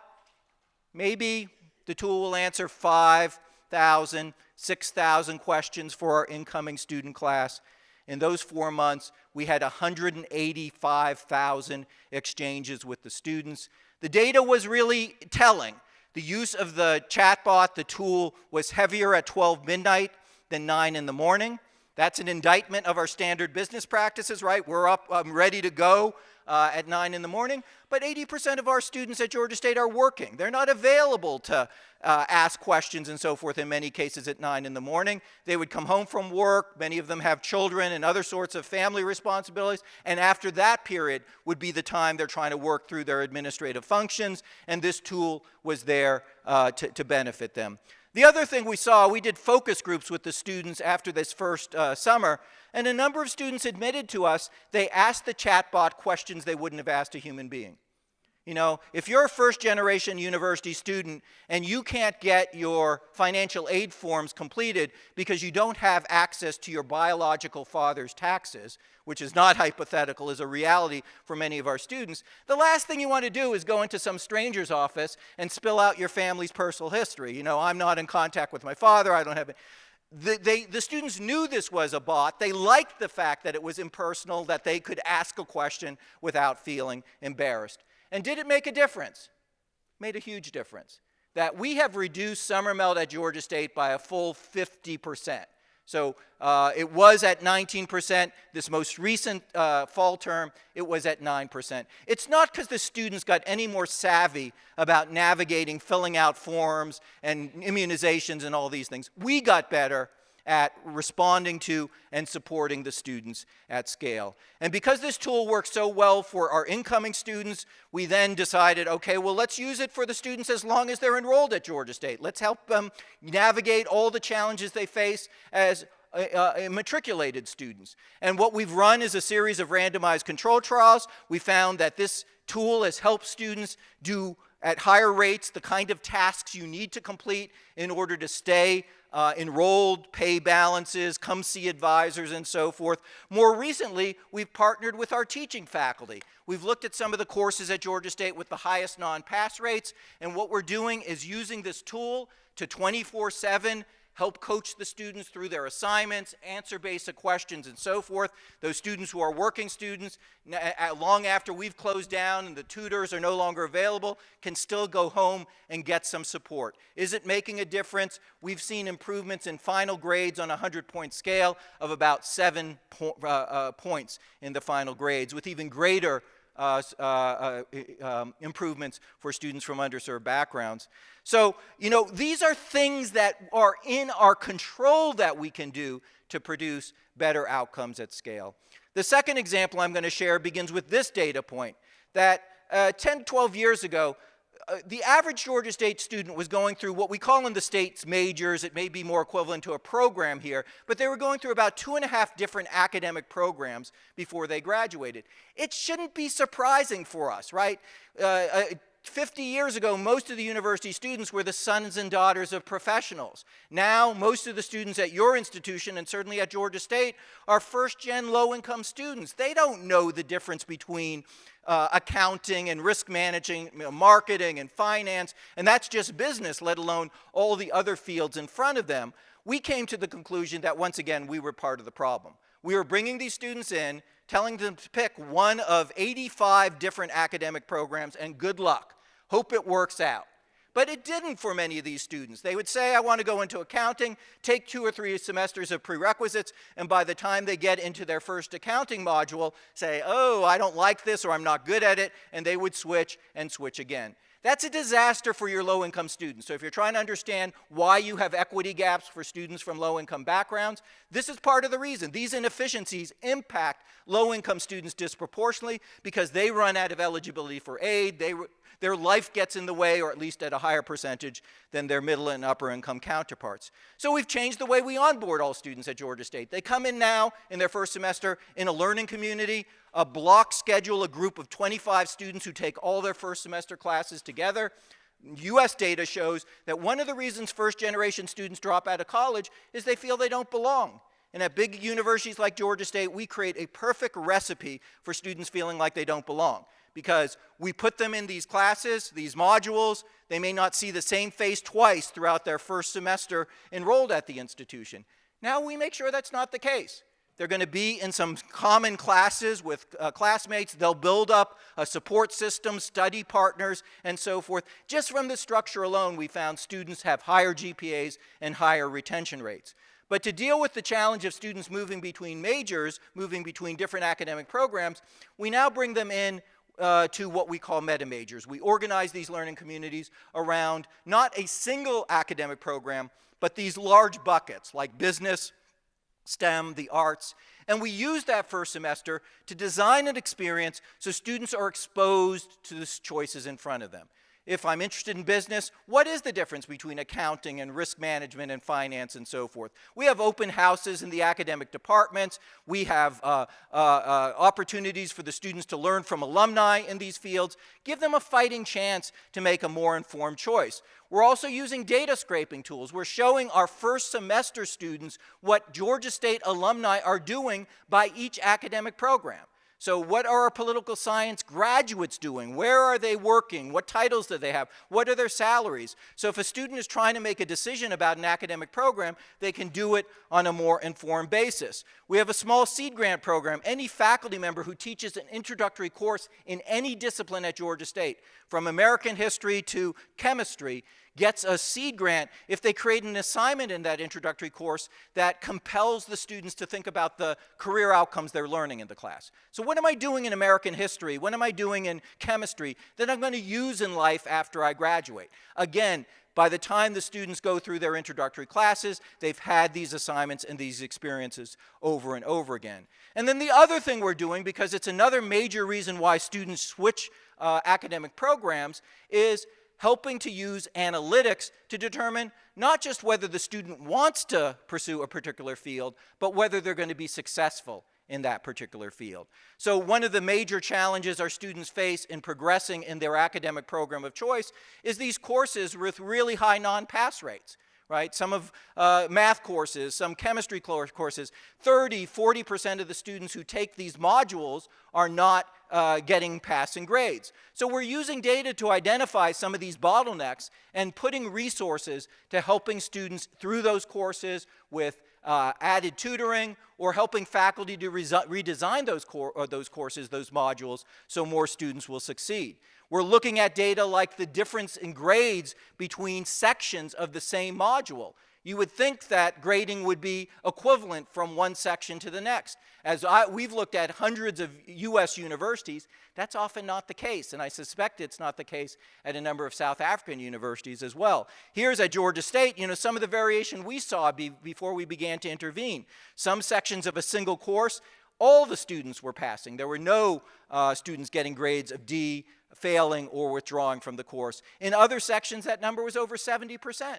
maybe the tool will answer 5,000, 6,000 questions for our incoming student class. In those 4 months, we had 185,000 exchanges with the students. The data was really telling. The use of the chatbot, the tool, was heavier at 12 midnight than 9 in the morning. That's an indictment of our standard business practices, right? We're up, ready to go at 9 in the morning, but 80% of our students at Georgia State are working. They're not available to ask questions and so forth in many cases at 9 in the morning. They would come home from work, many of them have children and other sorts of family responsibilities, and after that period would be the time they're trying to work through their administrative functions, and this tool was there to benefit them. The other thing we saw, we did focus groups with the students after this first summer, and a number of students admitted to us they asked the chatbot questions they wouldn't have asked a human being. You know, if you're a first-generation university student and you can't get your financial aid forms completed because you don't have access to your biological father's taxes, which is not hypothetical, is a reality for many of our students, the last thing you want to do is go into some stranger's office and spill out your family's personal history. You know, I'm not in contact with my father, I don't have it. The students knew this was a bot. They liked the fact that it was impersonal, that they could ask a question without feeling embarrassed. And did it make a difference? Made a huge difference. That we have reduced summer melt at Georgia State by a full 50%. So it was at 19%. This most recent fall term, it was at 9%. It's not because the students got any more savvy about navigating, filling out forms, and immunizations and all these things. We got better, at responding to and supporting the students at scale. And because this tool works so well for our incoming students, we then decided, okay, well, let's use it for the students as long as they're enrolled at Georgia State. Let's help them navigate all the challenges they face as matriculated students. And what we've run is a series of randomized control trials. We found that this tool has helped students do at higher rates the kind of tasks you need to complete in order to stay enrolled, pay balances, come see advisors, and so forth. More recently, we've partnered with our teaching faculty. We've looked at some of the courses at Georgia State with the highest non-pass rates, and what we're doing is using this tool to 24/7 help coach the students through their assignments, answer basic questions, and so forth. Those students who are working students, long after we've closed down and the tutors are no longer available, can still go home and get some support. Is it making a difference? We've seen improvements in final grades on a 100-point scale of about 7 points in the final grades, with even greater improvements for students from underserved backgrounds. So, you know, these are things that are in our control that we can do to produce better outcomes at scale. The second example I'm going to share begins with this data point, that 10, 12 years ago, the average Georgia State student was going through what we call in the States majors. It may be more equivalent to a program here, but they were going through about 2.5 different academic programs before they graduated. It shouldn't be surprising for us, right? 50 years ago, most of the university students were the sons and daughters of professionals. Now, most of the students at your institution, and certainly at Georgia State, are first-gen low-income students. They don't know the difference between accounting and risk managing, marketing and finance, and that's just business, let alone all the other fields in front of them. We came to the conclusion that, once again, we were part of the problem. We were bringing these students in, telling them to pick one of 85 different academic programs, and good luck. Hope it works out. But it didn't for many of these students. They would say, I want to go into accounting, take 2 or 3 semesters of prerequisites, and by the time they get into their first accounting module, say, oh, I don't like this, or I'm not good at it, and they would switch and switch again. That's a disaster for your low-income students. So if you're trying to understand why you have equity gaps for students from low-income backgrounds, this is part of the reason. These inefficiencies impact low-income students disproportionately because they run out of eligibility for aid. Their life gets in the way, or at least at a higher percentage than their middle and upper income counterparts. So we've changed the way we onboard all students at Georgia State. They come in now in their first semester in a learning community, a block schedule, a group of 25 students who take all their first semester classes together. US data shows that one of the reasons first-generation students drop out of college is they feel they don't belong. And at big universities like Georgia State, we create a perfect recipe for students feeling like they don't belong, because we put them in these classes, these modules. They may not see the same face twice throughout their first semester enrolled at the institution. Now we make sure that's not the case. They're going to be in some common classes with classmates. They'll build up a support system, study partners, and so forth. Just from the structure alone, we found students have higher GPAs and higher retention rates. But to deal with the challenge of students moving between majors, moving between different academic programs, we now bring them in to what we call meta majors. We organize these learning communities around not a single academic program, but these large buckets like business, STEM, the arts, and we use that first semester to design an experience so students are exposed to the choices in front of them. If I'm interested in business, what is the difference between accounting and risk management and finance and so forth? We have open houses in the academic departments. We have opportunities for the students to learn from alumni in these fields. Give them a fighting chance to make a more informed choice. We're also using data scraping tools. We're showing our first semester students what Georgia State alumni are doing by each academic program. So what are our political science graduates doing? Where are they working? What titles do they have? What are their salaries? So if a student is trying to make a decision about an academic program, they can do it on a more informed basis. We have a small seed grant program. Any faculty member who teaches an introductory course in any discipline at Georgia State, from American history to chemistry, gets a seed grant if they create an assignment in that introductory course that compels the students to think about the career outcomes they're learning in the class. So what am I doing in American history? What am I doing in chemistry that I'm going to use in life after I graduate? Again, by the time the students go through their introductory classes, they've had these assignments and these experiences over and over again. And then the other thing we're doing, because it's another major reason why students switch academic programs, is helping to use analytics to determine not just whether the student wants to pursue a particular field, but whether they're going to be successful in that particular field. So one of the major challenges our students face in progressing in their academic program of choice is these courses with really high non-pass rates. Right? Some of math courses, some chemistry courses, 30, 40% of the students who take these modules are not getting passing grades. So we're using data to identify some of these bottlenecks and putting resources to helping students through those courses with added tutoring or helping faculty to redesign those courses, those modules, so more students will succeed. We're looking at data like the difference in grades between sections of the same module. You would think that grading would be equivalent from one section to the next. As we've looked at hundreds of US universities, that's often not the case, and I suspect it's not the case at a number of South African universities as well. Here's at Georgia State, some of the variation we saw before we began to intervene. Some sections of a single course, all the students were passing. There were no students getting grades of D, failing or withdrawing from the course. In other sections, that number was over 70%.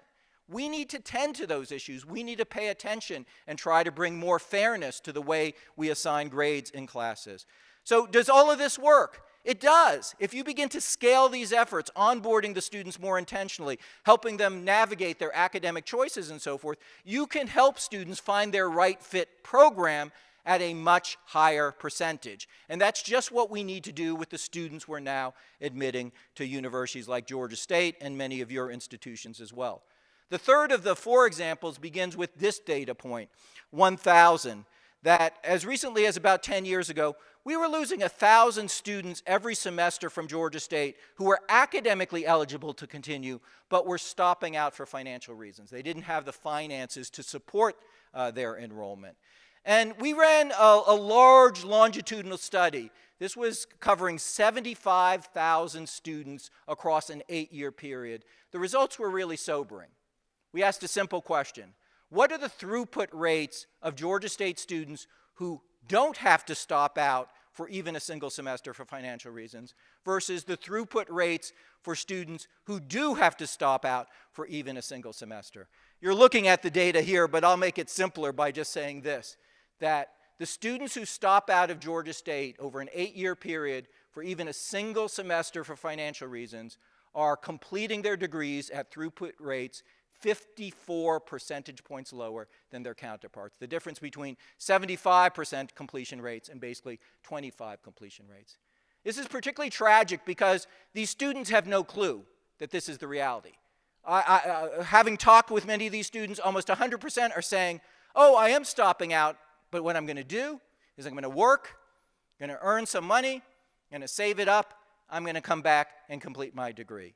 We need to tend to those issues. We need to pay attention and try to bring more fairness to the way we assign grades in classes. So does all of this work? It does. If you begin to scale these efforts, onboarding the students more intentionally, helping them navigate their academic choices and so forth, you can help students find their right fit program at a much higher percentage. And that's just what we need to do with the students we're now admitting to universities like Georgia State and many of your institutions as well. The third of the 4 examples begins with this data point, 1,000, that as recently as about 10 years ago, we were losing 1,000 students every semester from Georgia State who were academically eligible to continue, but were stopping out for financial reasons. They didn't have the finances to support their enrollment. And we ran a large longitudinal study. This was covering 75,000 students across an 8-year period. The results were really sobering. We asked a simple question. What are the throughput rates of Georgia State students who don't have to stop out for even a single semester for financial reasons versus the throughput rates for students who do have to stop out for even a single semester? You're looking at the data here, but I'll make it simpler by just saying this, that the students who stop out of Georgia State over an 8-year period for even a single semester for financial reasons are completing their degrees at throughput rates 54 percentage points lower than their counterparts. The difference between 75% completion rates and basically 25 completion rates. This is particularly tragic because these students have no clue that this is the reality. Having talked with many of these students, almost 100% are saying, oh, I am stopping out, but what I'm going to do is I'm going to work, I'm going to earn some money, I'm going to save it up, I'm going to come back and complete my degree.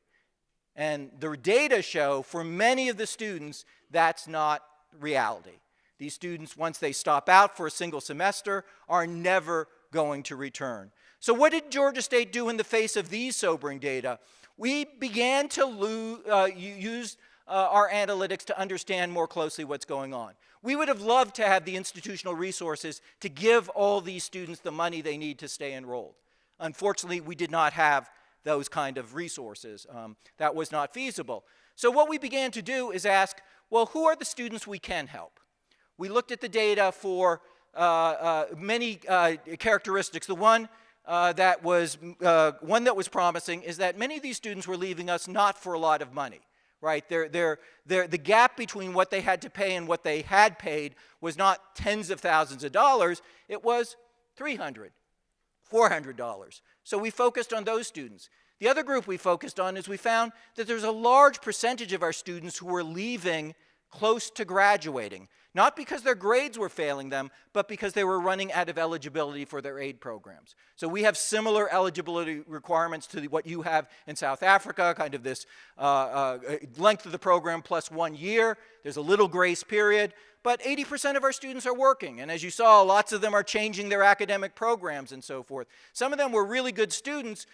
And the data show for many of the students that's not reality. These students, once they stop out for a single semester, are never going to return. So what did Georgia State do in the face of these sobering data? We began to use our analytics to understand more closely what's going on. We would have loved to have the institutional resources to give all these students the money they need to stay enrolled. Unfortunately, we did not have those kind of resources. That was not feasible. So what we began to do is ask, well, who are the students we can help? We looked at the data for many characteristics. The one that was promising is that many of these students were leaving us not for a lot of money. Right? The gap between what they had to pay and what they had paid was not tens of thousands of dollars, it was $300, $400. So we focused on those students. The other group we focused on is we found that there's a large percentage of our students who were leaving close to graduating, not because their grades were failing them, but because they were running out of eligibility for their aid programs. So we have similar eligibility requirements to what you have in South Africa, kind of this length of the program plus 1 year. There's a little grace period, but 80% of our students are working. And as you saw, lots of them are changing their academic programs and so forth. Some of them were really good students.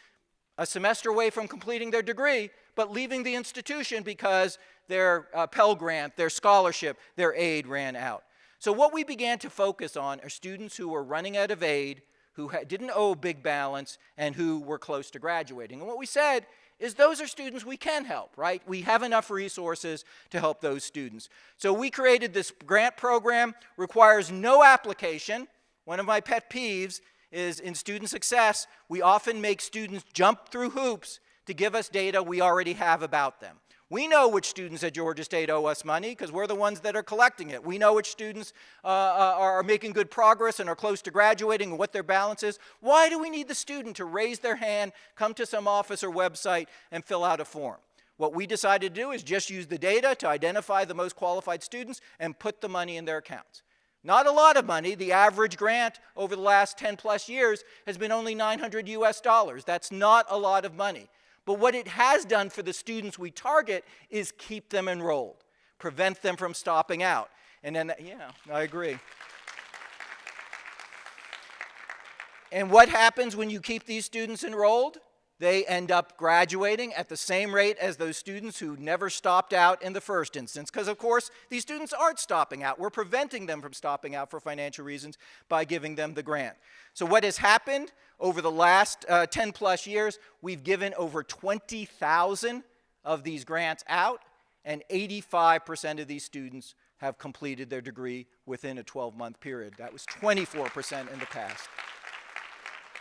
a semester away from completing their degree, but leaving the institution because their Pell Grant, their scholarship, their aid ran out. So what we began to focus on are students who were running out of aid, who didn't owe a big balance, and who were close to graduating. And what we said is those are students we can help, right? We have enough resources to help those students. So we created this grant program, requires no application. One of my pet peeves is in student success, we often make students jump through hoops to give us data we already have about them. We know which students at Georgia State owe us money because we're the ones that are collecting it. We know which students are making good progress and are close to graduating and what their balance is. Why do we need the student to raise their hand, come to some office or website, and fill out a form? What we decided to do is just use the data to identify the most qualified students and put the money in their accounts. Not a lot of money. The average grant over the last 10 plus years has been only $900 US. That's not a lot of money. But what it has done for the students we target is keep them enrolled, prevent them from stopping out. And then, yeah, I agree. And what happens when you keep these students enrolled? They end up graduating at the same rate as those students who never stopped out in the first instance. Because, of course, these students aren't stopping out. We're preventing them from stopping out for financial reasons by giving them the grant. So what has happened over the last 10 plus years, we've given over 20,000 of these grants out, and 85% of these students have completed their degree within a 12-month period. That was 24% in the past.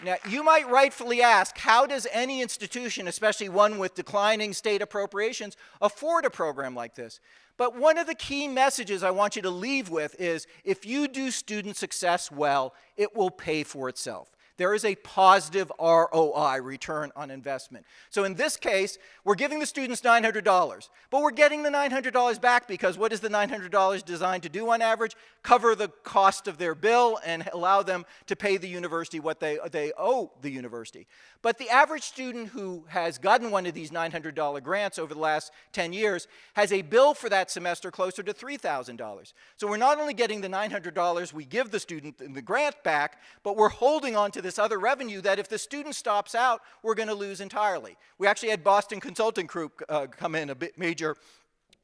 Now, you might rightfully ask, how does any institution, especially one with declining state appropriations, afford a program like this? But one of the key messages I want you to leave with is, if you do student success well, it will pay for itself. There is a positive ROI, return on investment. So in this case, we're giving the students $900, but we're getting the $900 back because what is the $900 designed to do on average? Cover the cost of their bill and allow them to pay the university what they owe the university. But the average student who has gotten one of these $900 grants over the last 10 years has a bill for that semester closer to $3,000. So we're not only getting the $900 we give the student in the grant back, but we're holding on to this other revenue that if the student stops out, we're going to lose entirely. We actually had Boston Consulting Group come in, a major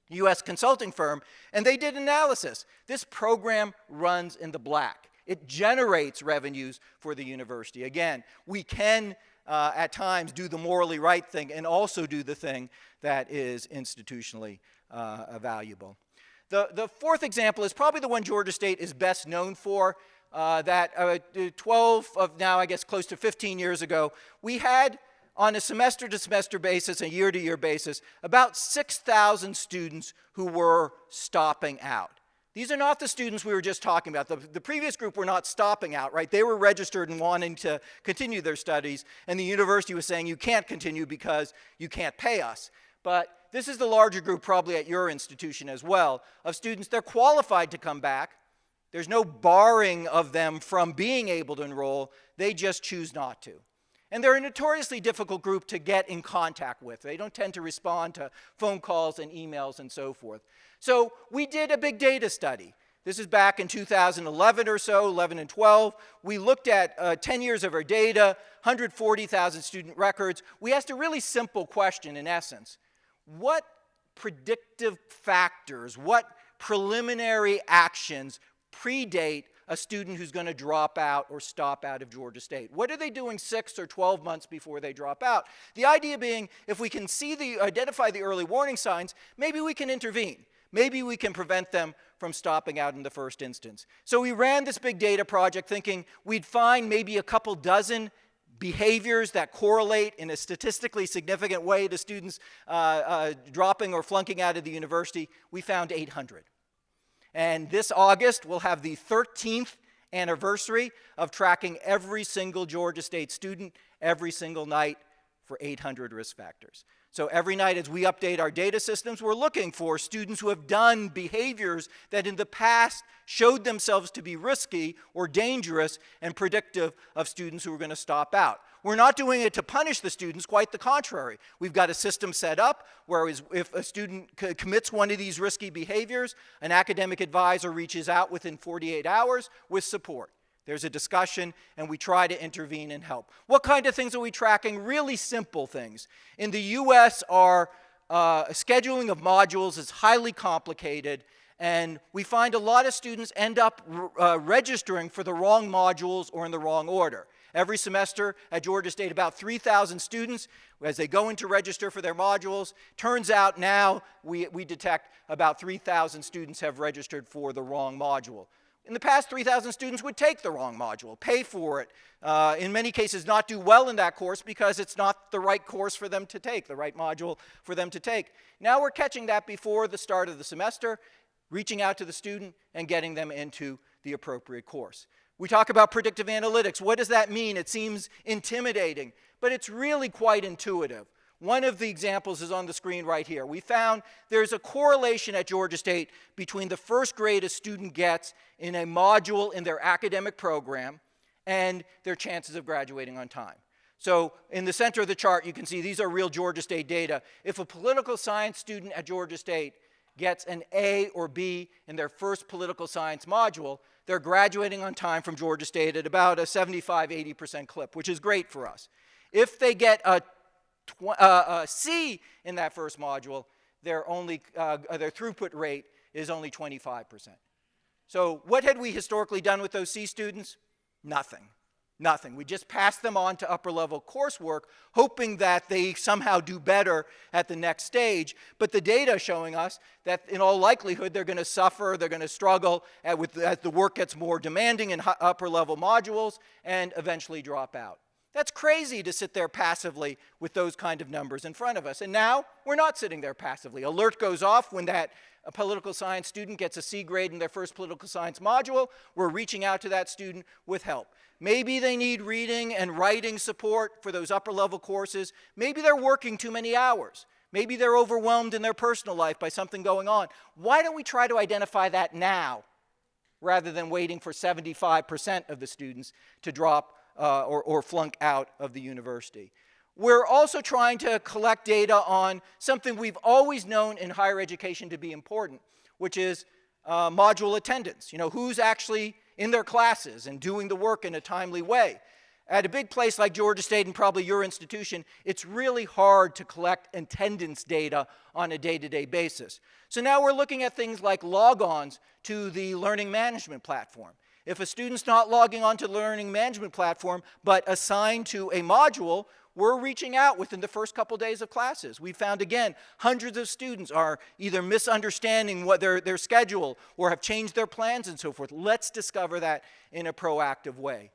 US consulting firm, and they did analysis. This program runs in the black. It generates revenues for the university. Again, we can at times do the morally right thing and also do the thing that is institutionally valuable. The fourth example is probably the one Georgia State is best known for. That 12 of now, I guess, close to 15 years ago, we had on a semester-to-semester basis, a year-to-year basis, about 6,000 students who were stopping out. These are not the students we were just talking about. The previous group were not stopping out, right? They were registered and wanting to continue their studies, and the university was saying, you can't continue because you can't pay us. But this is the larger group, probably at your institution as well, of students. They're qualified to come back. There's no barring of them from being able to enroll. They just choose not to. And they're a notoriously difficult group to get in contact with. They don't tend to respond to phone calls and emails and so forth. So we did a big data study. This is back in 2011 or so, 11 and 12. We looked at 10 years of our data, 140,000 student records. We asked a really simple question in essence. What predictive factors, what preliminary actions predate a student who's going to drop out or stop out of Georgia State? What are they doing 6 or 12 months before they drop out? The idea being, if we can identify the early warning signs, maybe we can intervene. Maybe we can prevent them from stopping out in the first instance. So we ran this big data project thinking we'd find maybe a couple dozen behaviors that correlate in a statistically significant way to students dropping or flunking out of the university. We found 800. And this August, we'll have the 13th anniversary of tracking every single Georgia State student every single night for 800 risk factors. So every night as we update our data systems, we're looking for students who have done behaviors that in the past showed themselves to be risky or dangerous and predictive of students who are going to stop out. We're not doing it to punish the students, quite the contrary. We've got a system set up where if a student commits one of these risky behaviors, an academic advisor reaches out within 48 hours with support. There's a discussion, and we try to intervene and help. What kind of things are we tracking? Really simple things. In the US, our scheduling of modules is highly complicated, and we find a lot of students end up registering for the wrong modules or in the wrong order. Every semester at Georgia State, about 3,000 students, as they go in to register for their modules, turns out now we detect about 3,000 students have registered for the wrong module. In the past, 3,000 students would take the wrong module, pay for it, in many cases not do well in that course because it's not the right course for them to take, the right module for them to take. Now we're catching that before the start of the semester, reaching out to the student and getting them into the appropriate course. We talk about predictive analytics. What does that mean? It seems intimidating, but it's really quite intuitive. One of the examples is on the screen right here. We found there's a correlation at Georgia State between the first grade a student gets in a module in their academic program and their chances of graduating on time. So in the center of the chart, you can see these are real Georgia State data. If a political science student at Georgia State gets an A or B in their first political science module, they're graduating on time from Georgia State at about a 75–80% clip, which is great for us. If they get a C in that first module, their throughput rate is only 25%. So what had we historically done with those C students? Nothing. Nothing. We just passed them on to upper level coursework, hoping that they somehow do better at the next stage. But the data showing us that in all likelihood they're going to suffer, they're going to struggle as the work gets more demanding in upper level modules and eventually drop out. That's crazy to sit there passively with those kind of numbers in front of us. And now we're not sitting there passively. Alert goes off when that political science student gets a C grade in their first political science module. We're reaching out to that student with help. Maybe they need reading and writing support for those upper level courses. Maybe they're working too many hours. Maybe they're overwhelmed in their personal life by something going on. Why don't we try to identify that now rather than waiting for 75% of the students to drop or flunk out of the university? We're also trying to collect data on something we've always known in higher education to be important, which is module attendance. You know, who's actually in their classes and doing the work in a timely way. At a big place like Georgia State and probably your institution, it's really hard to collect attendance data on a day-to-day basis. So now we're looking at things like log-ons to the learning management platform. If a student's not logging on to the learning management platform but assigned to a module, we're reaching out within the first couple days of classes. We found, again, hundreds of students are either misunderstanding what their schedule or have changed their plans and so forth. Let's discover that in a proactive way.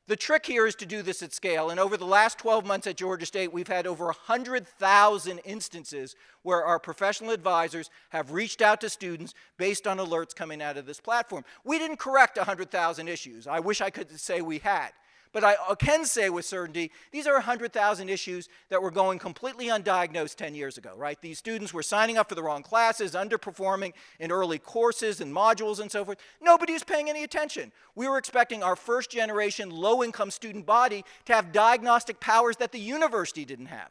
The trick here is to do this at scale, and over the last 12 months at Georgia State, we've had over 100,000 instances where our professional advisors have reached out to students based on alerts coming out of this platform. We didn't correct 100,000 issues. I wish I could say we had. But I can say with certainty, these are 100,000 issues that were going completely undiagnosed 10 years ago, right? These students were signing up for the wrong classes, underperforming in early courses and modules and so forth. Nobody was paying any attention. We were expecting our first generation low-income student body to have diagnostic powers that the university didn't have.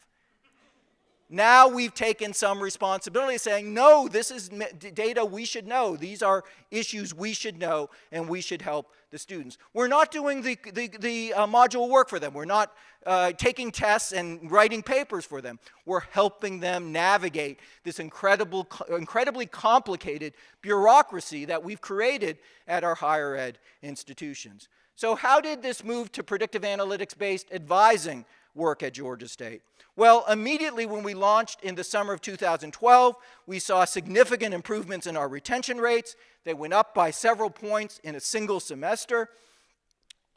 Now we've taken some responsibility saying, no, this is data we should know. These are issues we should know, and we should help the students. We're not doing the module work for them. We're not taking tests and writing papers for them. We're helping them navigate this incredibly complicated bureaucracy that we've created at our higher ed institutions. So how did this move to predictive analytics-based advising work at Georgia State? Well, immediately when we launched in the summer of 2012, we saw significant improvements in our retention rates. They went up by several points in a single semester.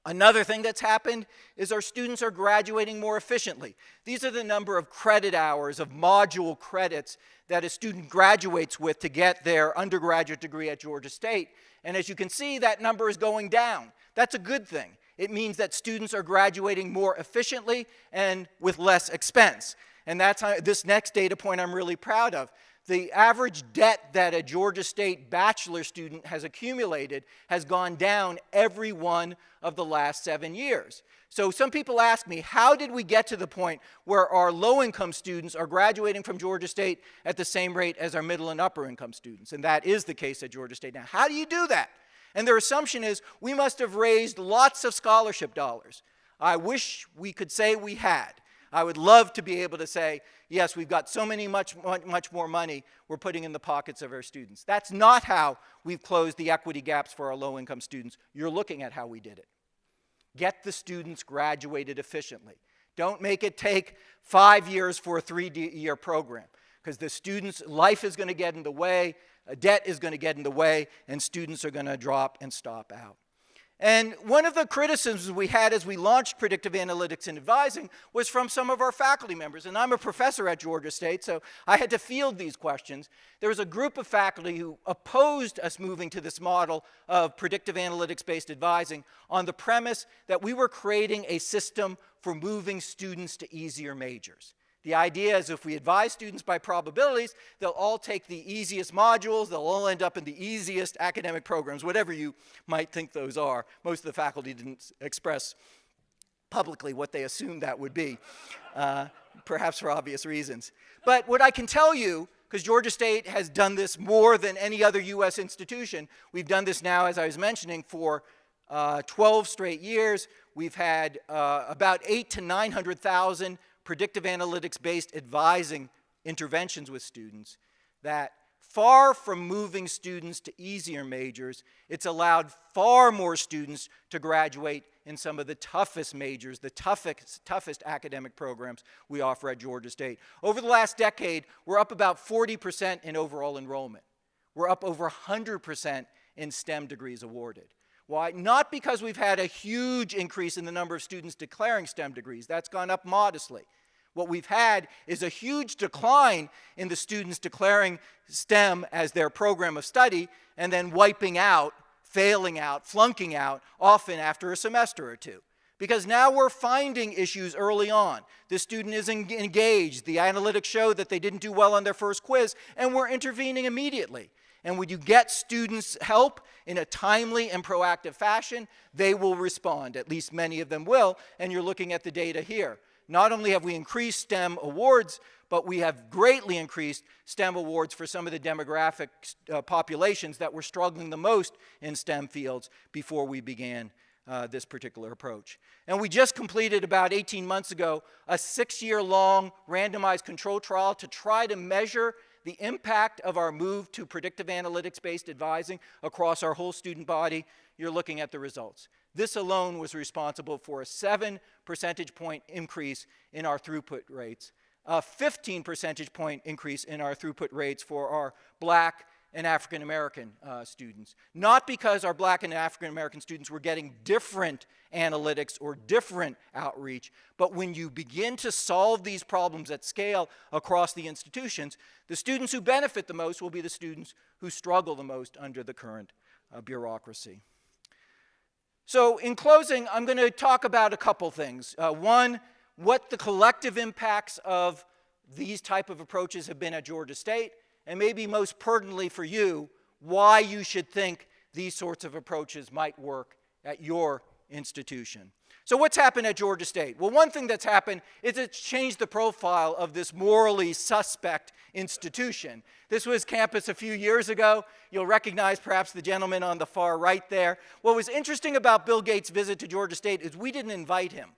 Another thing that's happened is our students are graduating more efficiently. These are the number of credit hours, of module credits that a student graduates with to get their undergraduate degree at Georgia State. And as you can see, that number is going down. That's a good thing. It means that students are graduating more efficiently and with less expense. And that's this next data point I'm really proud of. The average debt that a Georgia State bachelor student has accumulated has gone down every one of the last 7 years. So some people ask me, how did we get to the point where our low-income students are graduating from Georgia State at the same rate as our middle and upper-income students? And that is the case at Georgia State. Now, how do you do that? And their assumption is we must have raised lots of scholarship dollars. I wish we could say we had. I would love to be able to say, yes, we've got so much more money we're putting in the pockets of our students. That's not how we've closed the equity gaps for our low-income students. You're looking at how we did it. Get the students graduated efficiently. Don't make it take 5 years for a 3-year program, because the students' life is going to get in the way, debt is going to get in the way, and students are going to drop and stop out. And one of the criticisms we had as we launched predictive analytics and advising was from some of our faculty members. And I'm a professor at Georgia State, so I had to field these questions. There was a group of faculty who opposed us moving to this model of predictive analytics-based advising on the premise that we were creating a system for moving students to easier majors. The idea is if we advise students by probabilities, they'll all take the easiest modules, they'll all end up in the easiest academic programs, whatever you might think those are. Most of the faculty didn't express publicly what they assumed that would be, perhaps for obvious reasons. But what I can tell you, because Georgia State has done this more than any other US institution, we've done this now, as I was mentioning, for 12 straight years. We've had about 800,000 to 900,000 predictive analytics-based advising interventions with students that, far from moving students to easier majors, it's allowed far more students to graduate in some of the toughest majors, the toughest academic programs we offer at Georgia State. Over the last decade, we're up about 40% in overall enrollment. We're up over 100% in STEM degrees awarded. Why? Not because we've had a huge increase in the number of students declaring STEM degrees. That's gone up modestly. What we've had is a huge decline in the students declaring STEM as their program of study and then wiping out, failing out, flunking out, often after a semester or two. Because now we're finding issues early on. The student is engaged. The analytics show that they didn't do well on their first quiz, and we're intervening immediately. And when you get students help in a timely and proactive fashion, they will respond. At least many of them will, and you're looking at the data here. Not only have we increased STEM awards, but we have greatly increased STEM awards for some of the demographic populations that were struggling the most in STEM fields before we began this particular approach. And we just completed about 18 months ago a 6-year-long randomized control trial to try to measure the impact of our move to predictive analytics-based advising across our whole student body. You're looking at the results. This alone was responsible for a 7 percentage point increase in our throughput rates, a 15 percentage point increase in our throughput rates for our Black and African American students. Not because our Black and African American students were getting different analytics or different outreach, but when you begin to solve these problems at scale across the institutions, the students who benefit the most will be the students who struggle the most under the current bureaucracy. So in closing, I'm going to talk about a couple things. One, what the collective impacts of these type of approaches have been at Georgia State, and maybe most pertinently for you, why you should think these sorts of approaches might work at your institution. So what's happened at Georgia State? Well, one thing that's happened is it's changed the profile of this morally suspect institution. This was campus a few years ago. You'll recognize perhaps the gentleman on the far right there. What was interesting about Bill Gates' visit to Georgia State is we didn't invite him.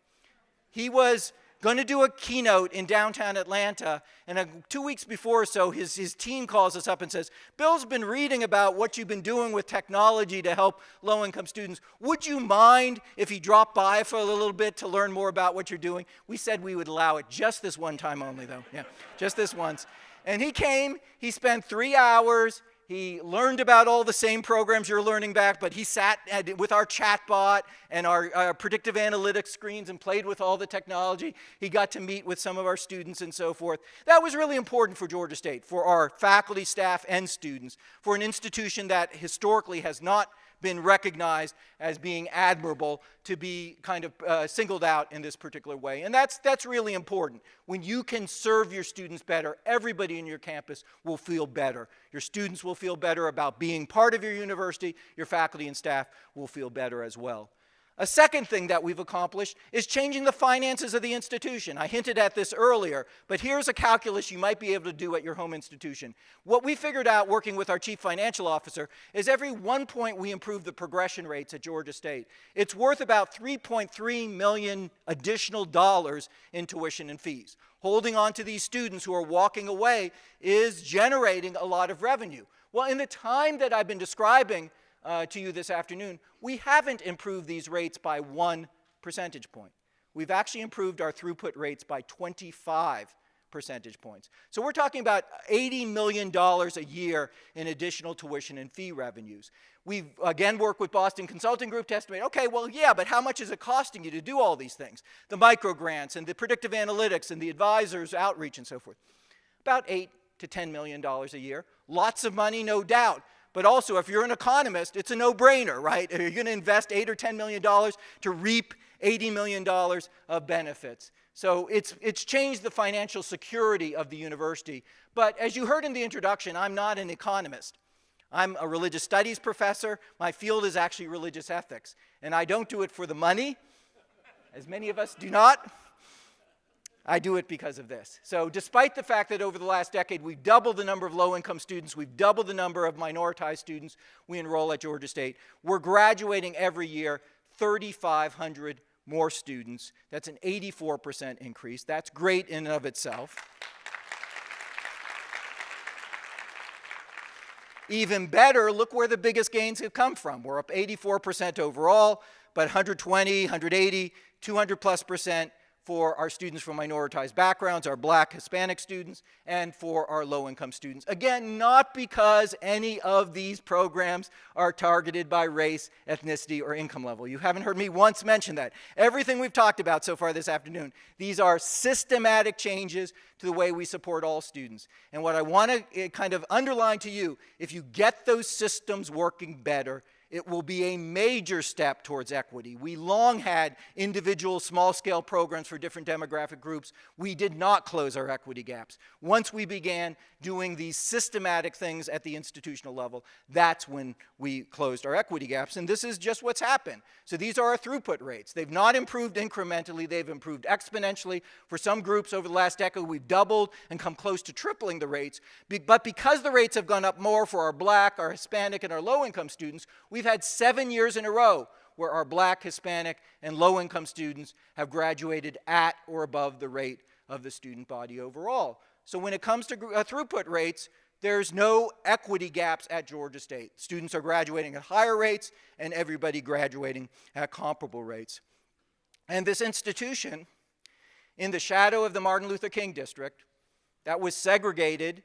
He was going to do a keynote in downtown Atlanta, and 2 weeks before or so, his team calls us up and says, Bill's been reading about what you've been doing with technology to help low-income students. Would you mind if he dropped by for a little bit to learn more about what you're doing? We said we would allow it just this one time only, though. Yeah, just this once. And he came, he spent 3 hours, he learned about all the same programs you're learning back, but he sat with our chatbot and our predictive analytics screens and played with all the technology. He got to meet with some of our students and so forth. That was really important for Georgia State, for our faculty, staff, and students, for an institution that historically has not been recognized as being admirable to be kind of singled out in this particular way. And that's really important. When you can serve your students better, everybody in your campus will feel better. Your students will feel better about being part of your university. Your faculty and staff will feel better as well. A second thing that we've accomplished is changing the finances of the institution. I hinted at this earlier, but here's a calculus you might be able to do at your home institution. What we figured out working with our chief financial officer is every 1 point we improve the progression rates at Georgia State, it's worth about $3.3 million additional dollars in tuition and fees. Holding on to these students who are walking away is generating a lot of revenue. Well, in the time that I've been describing to you this afternoon, we haven't improved these rates by 1 percentage point. We've actually improved our throughput rates by 25 percentage points. So we're talking about $80 million a year in additional tuition and fee revenues. We've, again, worked with Boston Consulting Group to estimate, okay, well, yeah, but how much is it costing you to do all these things? The micro grants and the predictive analytics and the advisors outreach and so forth. About $8 to $10 million a year. Lots of money, no doubt. But also, if you're an economist, it's a no-brainer, right? If you're going to invest $8 or $10 million to reap $80 million of benefits. So it's changed the financial security of the university. But as you heard in the introduction, I'm not an economist. I'm a religious studies professor. My field is actually religious ethics. And I don't do it for the money, as many of us do not. I do it because of this. So despite the fact that over the last decade we've doubled the number of low-income students, we've doubled the number of minoritized students we enroll at Georgia State, we're graduating every year 3,500 more students. That's an 84% increase. That's great in and of itself. Even better, look where the biggest gains have come from. We're up 84% overall, but 120, 180, 200+% for our students from minoritized backgrounds, our Black, Hispanic students, and for our low-income students. Again, not because any of these programs are targeted by race, ethnicity, or income level. You haven't heard me once mention that. Everything we've talked about so far this afternoon, these are systematic changes to the way we support all students. And what I want to kind of underline to you, if you get those systems working better, it will be a major step towards equity. We long had individual small-scale programs for different demographic groups. We did not close our equity gaps. Once we began doing these systematic things at the institutional level, that's when we closed our equity gaps, and this is just what's happened. So these are our throughput rates. They've not improved incrementally, they've improved exponentially. For some groups over the last decade, we've doubled and come close to tripling the rates, but because the rates have gone up more for our Black, our Hispanic, and our low-income students, we've had 7 years in a row where our Black, Hispanic, and low-income students have graduated at or above the rate of the student body overall. So when it comes to throughput rates, there's no equity gaps at Georgia State. Students are graduating at higher rates and everybody graduating at comparable rates. And this institution, in the shadow of the Martin Luther King district, that was segregated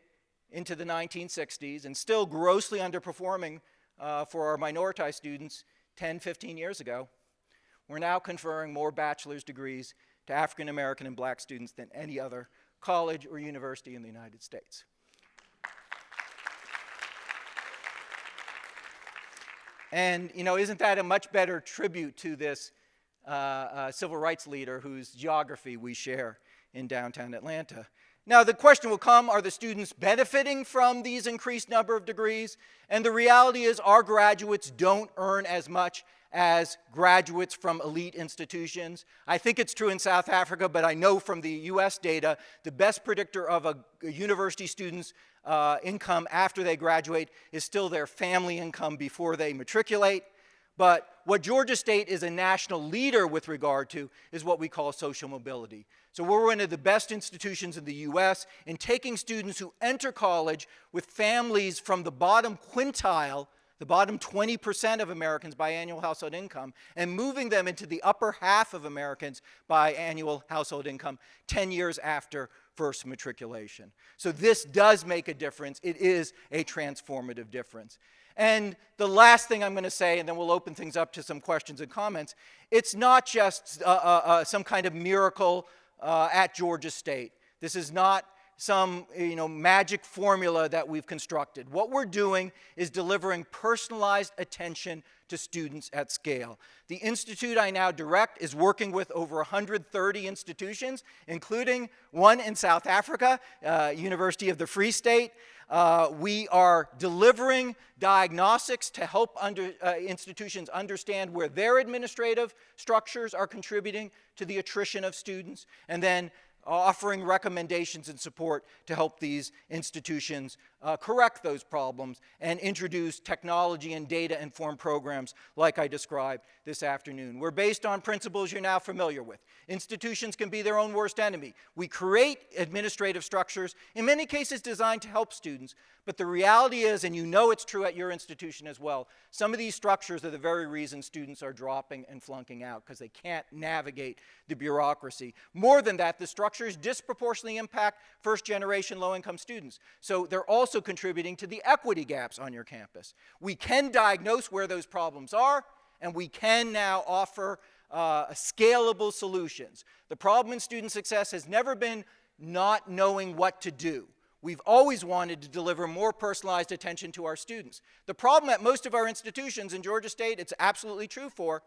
into the 1960s and still grossly underperforming for our minoritized students 10, 15 years ago, we're now conferring more bachelor's degrees to African American and Black students than any other college or university in the United States. And, you know, isn't that a much better tribute to this civil rights leader whose geography we share in downtown Atlanta? Now, the question will come, are the students benefiting from these increased number of degrees? And the reality is our graduates don't earn as much as graduates from elite institutions. I think it's true in South Africa, but I know from the US data, the best predictor of a university student's income after they graduate is still their family income before they matriculate. But what Georgia State is a national leader with regard to is what we call social mobility. So we're one of the best institutions in the US in taking students who enter college with families from the bottom quintile, the bottom 20% of Americans by annual household income, and moving them into the upper half of Americans by annual household income 10 years after first matriculation. So this does make a difference. It is a transformative difference. And the last thing I'm going to say, and then we'll open things up to some questions and comments, it's not just some kind of miracle at Georgia State. This is not some magic formula that we've constructed. What we're doing is delivering personalized attention to students at scale. The institute I now direct is working with over 130 institutions, including one in South Africa, University of the Free State. We are delivering diagnostics to help institutions understand where their administrative structures are contributing to the attrition of students, and then offering recommendations and support to help these institutions correct those problems and introduce technology and data-informed programs like I described this afternoon. We're based on principles you're now familiar with. Institutions can be their own worst enemy. We create administrative structures, in many cases designed to help students, but the reality is, and you know it's true at your institution as well, some of these structures are the very reason students are dropping and flunking out, because they can't navigate the bureaucracy. More than that, the structures disproportionately impact first-generation low-income students. So they're also contributing to the equity gaps on your campus. We can diagnose where those problems are, and we can now offer scalable solutions. The problem in student success has never been not knowing what to do. We've always wanted to deliver more personalized attention to our students. The problem at most of our institutions in Georgia State, it's absolutely true for,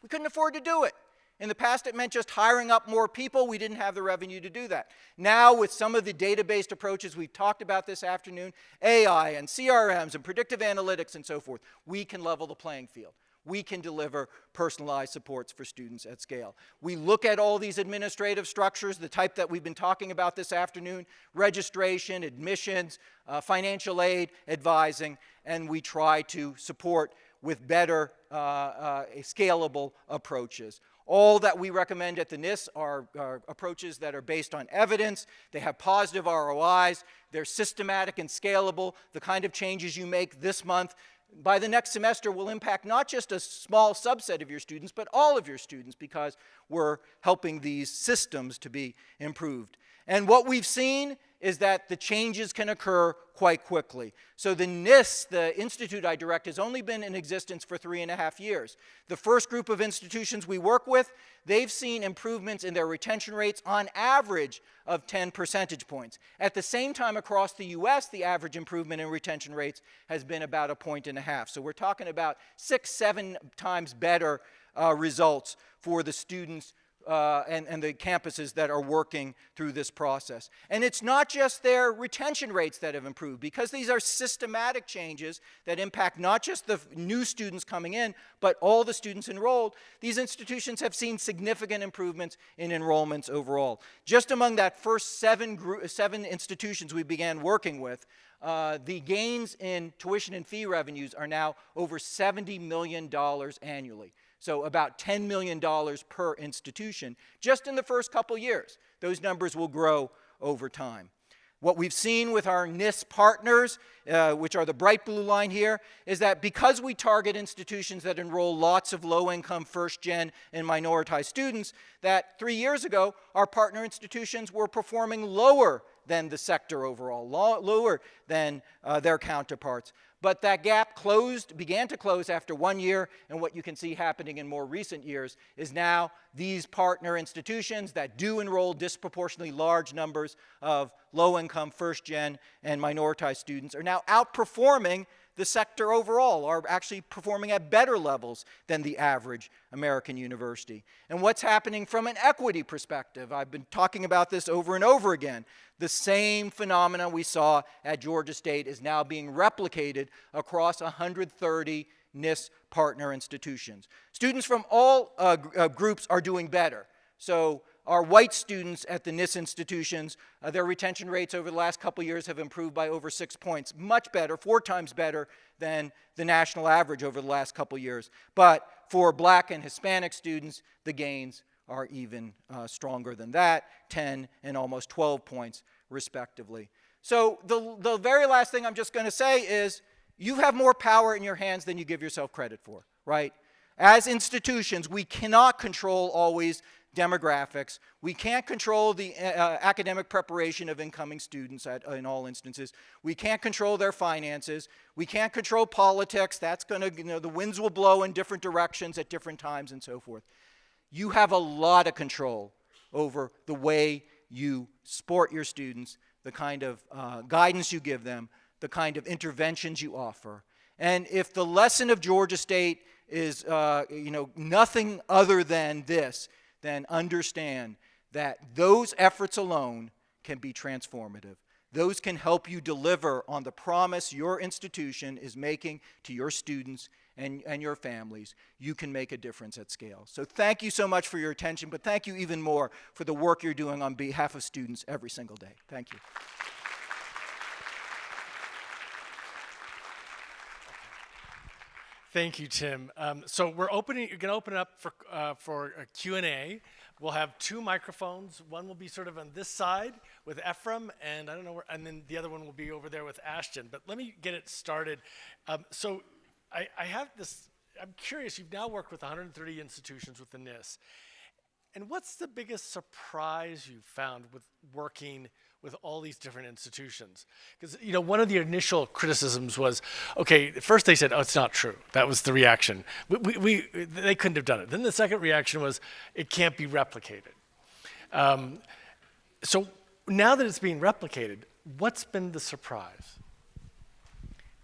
we couldn't afford to do it. In the past, it meant just hiring up more people. We didn't have the revenue to do that. Now, with some of the data-based approaches we've talked about this afternoon, AI and CRMs and predictive analytics and so forth, we can level the playing field. We can deliver personalized supports for students at scale. We look at all these administrative structures, the type that we've been talking about this afternoon, registration, admissions, financial aid, advising, and we try to support with better scalable approaches. All that we recommend at the NIST are approaches that are based on evidence. They have positive ROIs. They're systematic and scalable. The kind of changes you make this month by the next semester will impact not just a small subset of your students, but all of your students, because we're helping these systems to be improved. And what we've seen is that the changes can occur quite quickly. So the NIST, the institute I direct, has only been in existence for 3.5 years. The first group of institutions we work with, they've seen improvements in their retention rates on average of 10 percentage points. At the same time, across the US, the average improvement in retention rates has been about 1.5 points. So we're talking about 6-7 times better results for the students and the campuses that are working through this process. And it's not just their retention rates that have improved, because these are systematic changes that impact not just the new students coming in, but all the students enrolled. These institutions have seen significant improvements in enrollments overall. Just among that first seven institutions we began working with, the gains in tuition and fee revenues are now over $70 million annually. So about $10 million per institution, just in the first couple years. Those numbers will grow over time. What we've seen with our NIST partners, which are the bright blue line here, is that because we target institutions that enroll lots of low-income first-gen and minoritized students, that 3 years ago, our partner institutions were performing lower than the sector overall, lower than their counterparts. But that gap began to close after 1 year, and what you can see happening in more recent years is now these partner institutions that do enroll disproportionately large numbers of low-income first-gen and minoritized students are now outperforming the sector overall, are actually performing at better levels than the average American university. And what's happening from an equity perspective? I've been talking about this over and over again. The same phenomena we saw at Georgia State is now being replicated across 130 NIST partner institutions. Students from all groups are doing better. So our white students at the NIST institutions, their retention rates over the last couple years have improved by over 6 points. Much better, 4 times better than the national average over the last couple years. But for Black and Hispanic students, the gains are even stronger than that, 10 and almost 12 points respectively. So the very last thing I'm just going to say is you have more power in your hands than you give yourself credit for, right? As institutions, we cannot control always demographics. We can't control the academic preparation of incoming students in all instances. We can't control their finances. We can't control politics. That's going to, the winds will blow in different directions at different times and so forth. You have a lot of control over the way you support your students, the kind of guidance you give them, the kind of interventions you offer. And if the lesson of Georgia State is nothing other than this, then understand that those efforts alone can be transformative. Those can help you deliver on the promise your institution is making to your students and your families. You can make a difference at scale. So thank you so much for your attention, but thank you even more for the work you're doing on behalf of students every single day. Thank you. Thank you, Tim. So we're going to open it up for a Q&A. We'll have 2 microphones. One will be sort of on this side with Ephraim, and I don't know where, and then the other one will be over there with Ashton. But let me get it started. So I have this, I'm curious, you've now worked with 130 institutions with the NIS. And what's the biggest surprise you found with working with all these different institutions? Because, one of the initial criticisms was, okay, first they said, oh, it's not true. That was the reaction. They couldn't have done it. Then the second reaction was, it can't be replicated. So now that it's being replicated, what's been the surprise?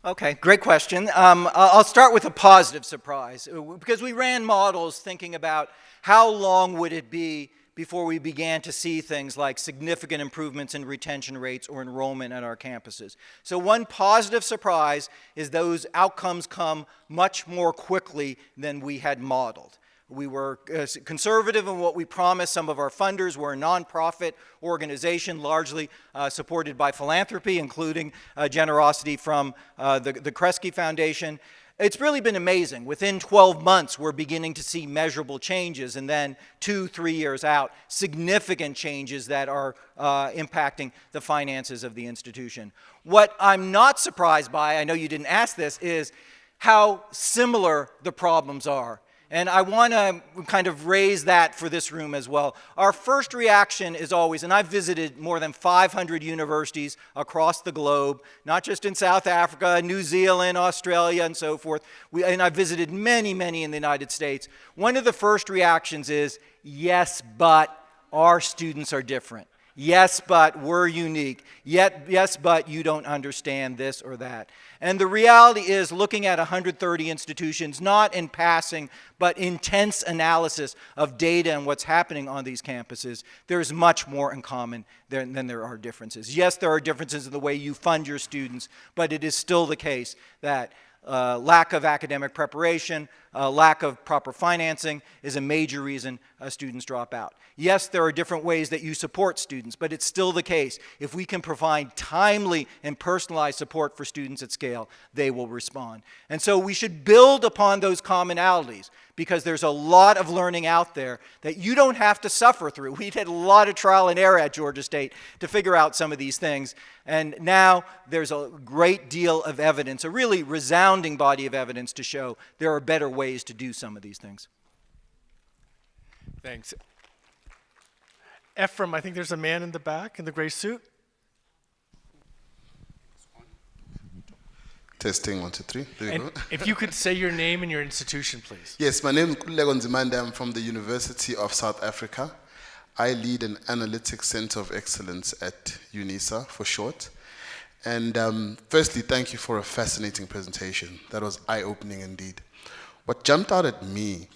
Okay, great question. I'll start with a positive surprise, because we ran models thinking about how long would it be before we began to see things like significant improvements in retention rates or enrollment at our campuses. So one positive surprise is those outcomes come much more quickly than we had modeled. We were conservative in what we promised. Some of our funders were a nonprofit organization, largely supported by philanthropy, including generosity from the Kresge Foundation. It's really been amazing. Within 12 months, we're beginning to see measurable changes, and then 2-3 years out, significant changes that are impacting the finances of the institution. What I'm not surprised by, I know you didn't ask this, is how similar the problems are. And I want to kind of raise that for this room as well. Our first reaction is always, and I've visited more than 500 universities across the globe, not just in South Africa, New Zealand, Australia, and so forth. And I've visited many, many in the United States. One of the first reactions is, yes, but our students are different. Yes, but we're unique. Yes, but you don't understand this or that. And the reality is, looking at 130 institutions, not in passing, but intense analysis of data and what's happening on these campuses, there's much more in common than there are differences. Yes, there are differences in the way you fund your students, but it is still the case that lack of academic preparation, lack of proper financing is a major reason students drop out. Yes, there are different ways that you support students, but it's still the case. If we can provide timely and personalized support for students at scale, they will respond. And so we should build upon those commonalities, because there's a lot of learning out there that you don't have to suffer through. We had a lot of trial and error at Georgia State to figure out some of these things. And now there's a great deal of evidence, a really resounding body of evidence to show there are better ways to do some of these things. Thanks. Ephraim, I think there's a man in the back in the gray suit. Testing 1, 2, 3. There you go. If you could say your name and your institution, please. Yes, my name is Kresge Foundation. I'm from the University of South Africa. I lead an analytics center of excellence at UNISA for short. And firstly, thank you for a fascinating presentation. That was eye-opening indeed. What jumped out at me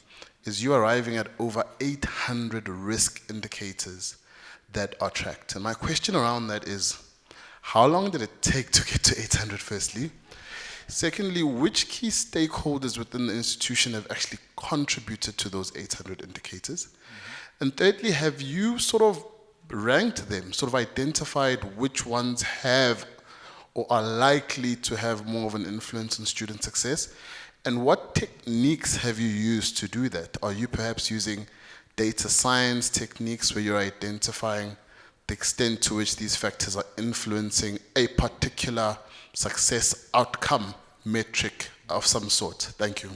is you arriving at over 800 risk indicators that are tracked. And my question around that is, how long did it take to get to 800 firstly? Secondly, which key stakeholders within the institution have actually contributed to those 800 indicators? Mm-hmm. And thirdly, have you sort of ranked them, sort of identified which ones have or are likely to have more of an influence on student success? And what techniques have you used to do that? Are you perhaps using data science techniques where you're identifying the extent to which these factors are influencing a particular success outcome metric of some sort? Thank you.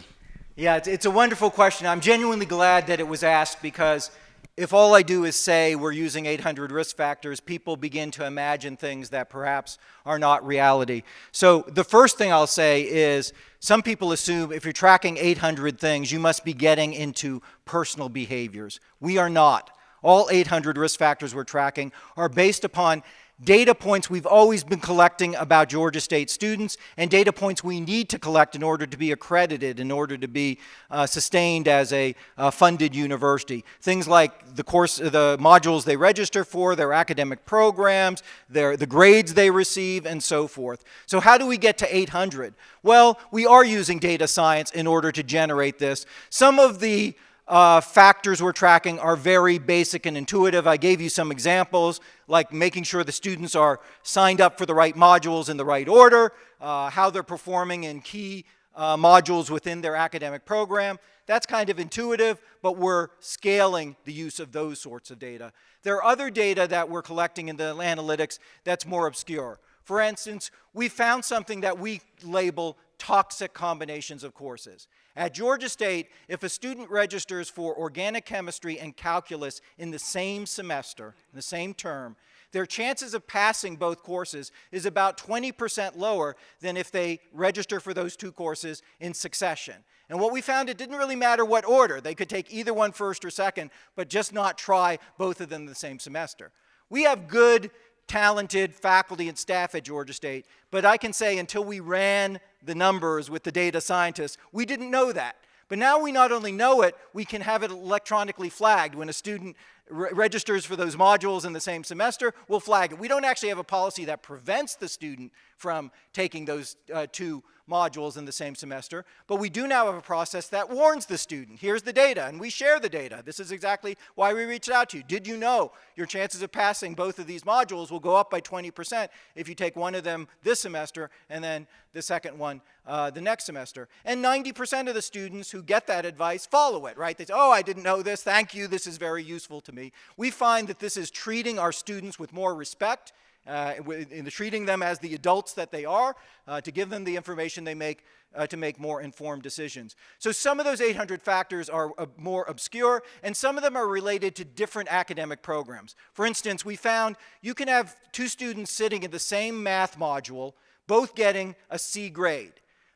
Yeah, it's a wonderful question. I'm genuinely glad that it was asked, because if all I do is say we're using 800 risk factors, people begin to imagine things that perhaps are not reality. So the first thing I'll say is, some people assume if you're tracking 800 things, you must be getting into personal behaviors. We are not. All 800 risk factors we're tracking are based upon data points we've always been collecting about Georgia State students, and data points we need to collect in order to be accredited, in order to be sustained as a funded university. Things like the modules they register for, their academic programs, the grades they receive, and so forth. So how do we get to 800? Well, we are using data science in order to generate this. Some of the factors we're tracking are very basic and intuitive. I gave you some examples, like making sure the students are signed up for the right modules in the right order, how they're performing in key modules within their academic program. That's kind of intuitive, but we're scaling the use of those sorts of data. There are other data that we're collecting in the analytics that's more obscure. For instance, we found something that we label toxic combinations of courses. At Georgia State, if a student registers for organic chemistry and calculus in the same semester, in the same term, their chances of passing both courses is about 20% lower than if they register for those two courses in succession. And what we found, it didn't really matter what order. They could take either one first or second, but just not try both of them the same semester. We have good, talented faculty and staff at Georgia State, but I can say until we ran the numbers with the data scientists, we didn't know that. But now we not only know it, we can have it electronically flagged. When a student registers for those modules in the same semester, we'll flag it. We don't actually have a policy that prevents the student from taking those two modules in the same semester, but we do now have a process that warns the student. Here's the data, and we share the data. This is exactly why we reached out to you. Did you know your chances of passing both of these modules will go up by 20% if you take one of them this semester and then the second one the next semester? And 90% of the students who get that advice follow it, right? They say, oh, I didn't know this. Thank you. This is very useful to me. We find that this is treating our students with more respect, in treating them as the adults that they are, to give them the information they make to make more informed decisions. So some of those 800 factors are more obscure, and some of them are related to different academic programs. For instance, we found you can have two students sitting in the same math module, both getting a C grade.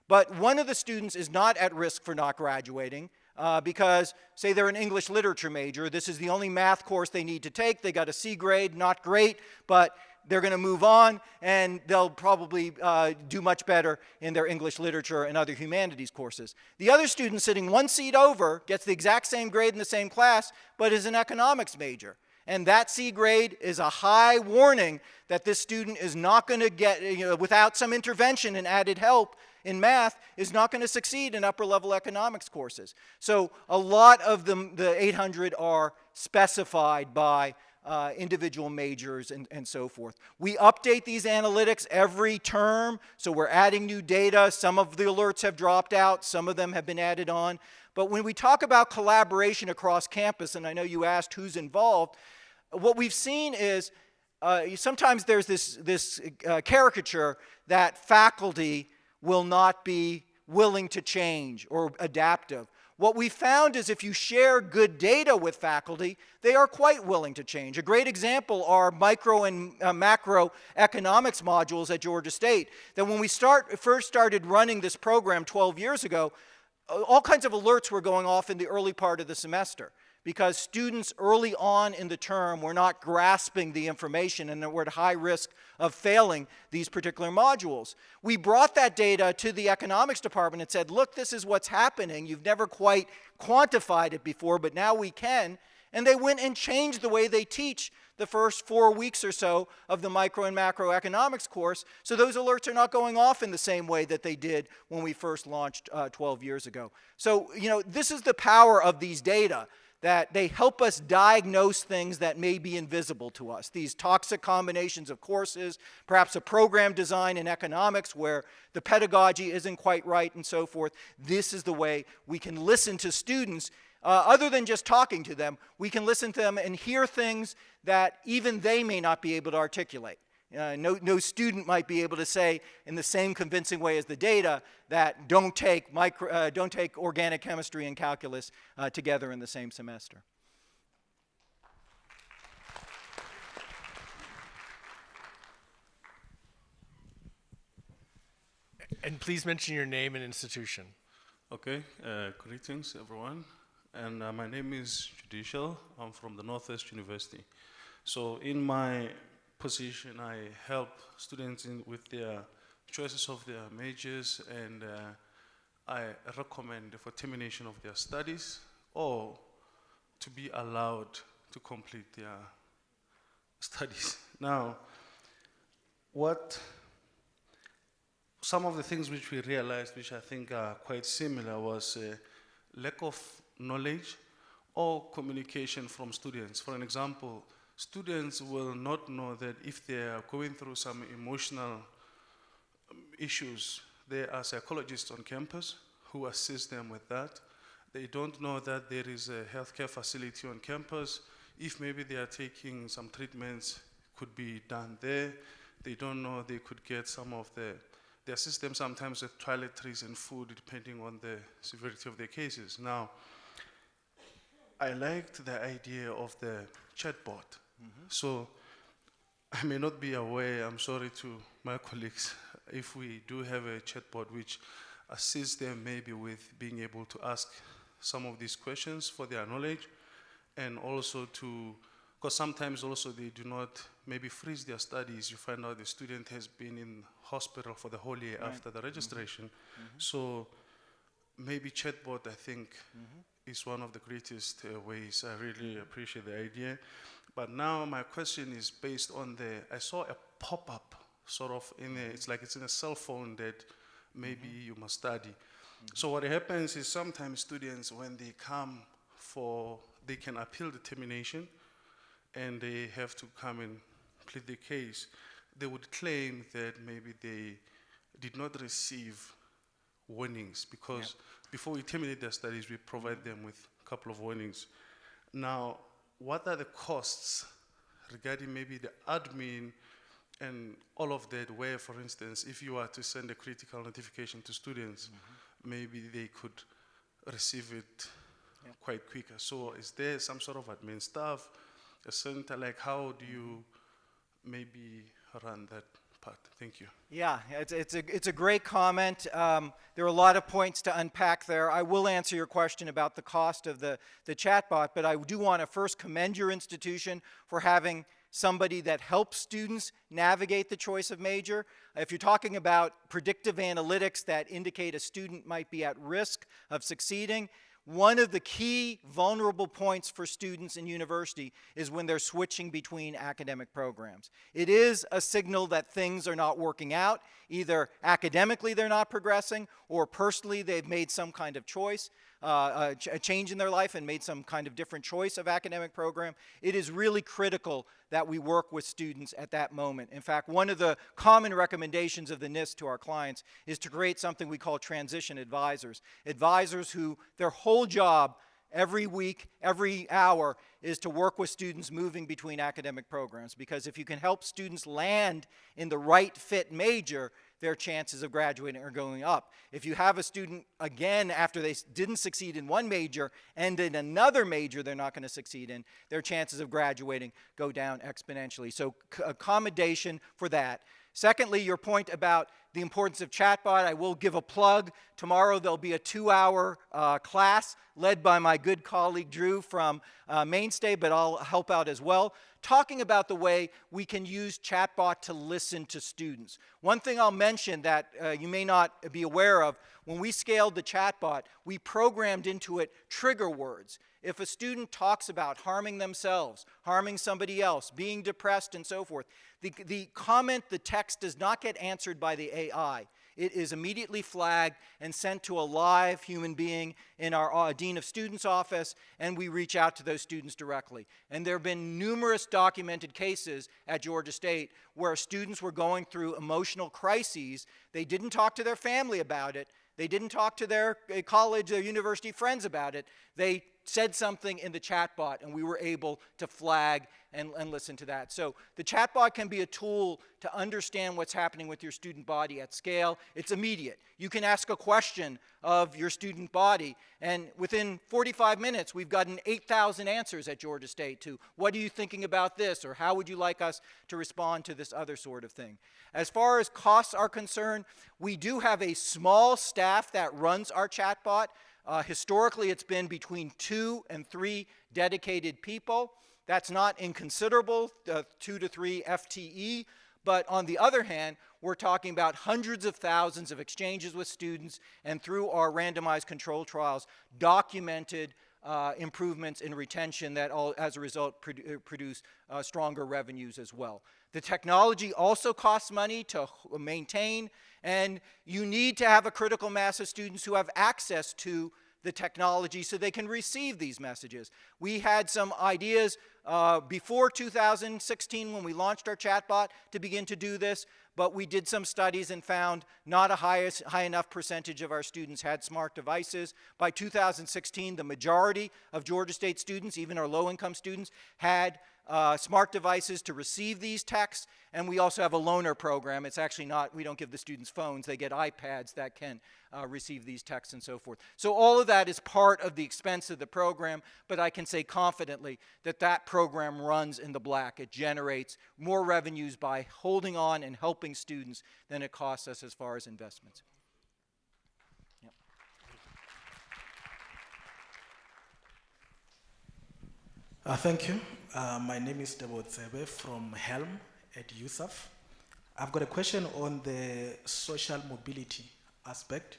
But one of the students is not at risk for not graduating because, say they're an English literature major, this is the only math course they need to take, they got a C grade, not great, but they're going to move on, and they'll probably do much better in their English literature and other humanities courses. The other student sitting one seat over gets the exact same grade in the same class, but is an economics major. And that C grade is a high warning that this student is not going to get, without some intervention and added help in math, is not going to succeed in upper-level economics courses. So a lot of them, the 800 are specified by individual majors and so forth. We update these analytics every term, so we're adding new data. Some of the alerts have dropped out, some of them have been added on. But when we talk about collaboration across campus, and I know you asked who's involved, what we've seen is sometimes there's this caricature that faculty will not be willing to change or adaptive. What we found is if you share good data with faculty, they are quite willing to change. A great example are micro and macro economics modules at Georgia State. That when we first started running this program 12 years ago, all kinds of alerts were going off in the early part of the semester because students early on in the term were not grasping the information and were at high risk of failing these particular modules. We brought that data to the economics department and said, look, this is what's happening. You've never quite quantified it before, but now we can. And they went and changed the way they teach the first 4 weeks or so of the micro and macro economics course, so those alerts are not going off in the same way that they did when we first launched 12 years ago. So, this is the power of these data, that they help us diagnose things that may be invisible to us. These toxic combinations of courses, perhaps a program design in economics where the pedagogy isn't quite right and so forth. This is the way we can listen to students. Other than just talking to them, we can listen to them and hear things that even they may not be able to articulate. No student might be able to say in the same convincing way as the data that don't take organic chemistry and calculus together in the same semester. And please mention your name and institution. Okay, greetings everyone. And my name is Judicial. I'm from the Northwest University. So in my position, I help students with their choices of their majors, and I recommend for termination of their studies or to be allowed to complete their studies. Now, some of the things which we realized, which I think are quite similar, was lack of knowledge or communication from students. For an example, students will not know that if they are going through some emotional issues, there are psychologists on campus who assist them with that. They don't know that there is a healthcare facility on campus. If maybe they are taking some treatments, could be done there. They don't know they could get some of they assist them sometimes with toiletries and food depending on the severity of their cases. Now, I liked the idea of the chatbot. So I may not be aware, I'm sorry to my colleagues, if we do have a chatbot which assists them maybe with being able to ask some of these questions for their knowledge, and also because sometimes also they do not maybe freeze their studies. You find out the student has been in hospital for the whole year after the registration. So maybe chatbot, I think, is one of the greatest ways. I really appreciate the idea. But now my question is based on I saw a pop-up sort of it's like it's in a cell phone that maybe you must study. So what happens is sometimes students, when they come they can appeal the termination and they have to come and plead the case. They would claim that maybe they did not receive warnings because before we terminate their studies, we provide them with a couple of warnings. Now, what are the costs regarding maybe the admin and all of that, where, for instance, if you are to send a critical notification to students, maybe they could receive it quite quicker. So is there some sort of admin staff, a center, like how do you maybe run that part? Thank you. Yeah, it's a great comment. There are a lot of points to unpack there. I will answer your question about the cost of the chatbot, but I do want to first commend your institution for having somebody that helps students navigate the choice of major. If you're talking about predictive analytics that indicate a student might be at risk of succeeding, one of the key vulnerable points for students in university is when they're switching between academic programs. It is a signal that things are not working out. Either academically they're not progressing, or personally they've made some kind of choice, a change in their life and made some kind of different choice of academic program. It is really critical that we work with students at that moment. In fact, one of the common recommendations of the NIST to our clients is to create something we call transition advisors. Advisors who their whole job every week, every hour, is to work with students moving between academic programs. Because if you can help students land in the right fit major, their chances of graduating are going up. If you have a student, again, after they didn't succeed in one major and in another major they're not going to succeed in, their chances of graduating go down exponentially. So accommodation for that. Secondly, your point about the importance of chatbot, I will give a plug. Tomorrow there'll be a 2-hour class led by my good colleague Drew from Mainstay, but I'll help out as well, talking about the way we can use chatbot to listen to students. One thing I'll mention that you may not be aware of, when we scaled the chatbot, we programmed into it trigger words. If a student talks about harming themselves, harming somebody else, being depressed and so forth, the comment, the text does not get answered by the AI. It is immediately flagged and sent to a live human being in our Dean of Students office, and we reach out to those students directly. And there have been numerous documented cases at Georgia State where students were going through emotional crises. They didn't talk to their family about it. They didn't talk to their college or university friends about it. They said something in the chatbot, and we were able to flag and listen to that. So the chatbot can be a tool to understand what's happening with your student body at scale. It's immediate. You can ask a question of your student body, and within 45 minutes, we've gotten 8,000 answers at Georgia State to what are you thinking about this, or how would you like us to respond to this other sort of thing. As far as costs are concerned, we do have a small staff that runs our chatbot. Historically, it's been between 2 and 3 dedicated people. That's not inconsiderable, 2 to 3 FTE, but on the other hand, we're talking about hundreds of thousands of exchanges with students, and through our randomized control trials, documented improvements in retention that as a result produce stronger revenues as well. The technology also costs money to maintain, and you need to have a critical mass of students who have access to the technology so they can receive these messages. We had some ideas before 2016 when we launched our chatbot to begin to do this, but we did some studies and found not a high enough percentage of our students had smart devices. By 2016, the majority of Georgia State students, even our low-income students, had smart devices to receive these texts, and we also have a loaner program. It's actually not, we don't give the students phones, they get iPads that can receive these texts and so forth. So all of that is part of the expense of the program, but I can say confidently that that program runs in the black. It generates more revenues by holding on and helping students than it costs us as far as investments. Yep. Thank you. My name is Debo Tsebe from Helm at USAF. I've got a question on the social mobility aspect,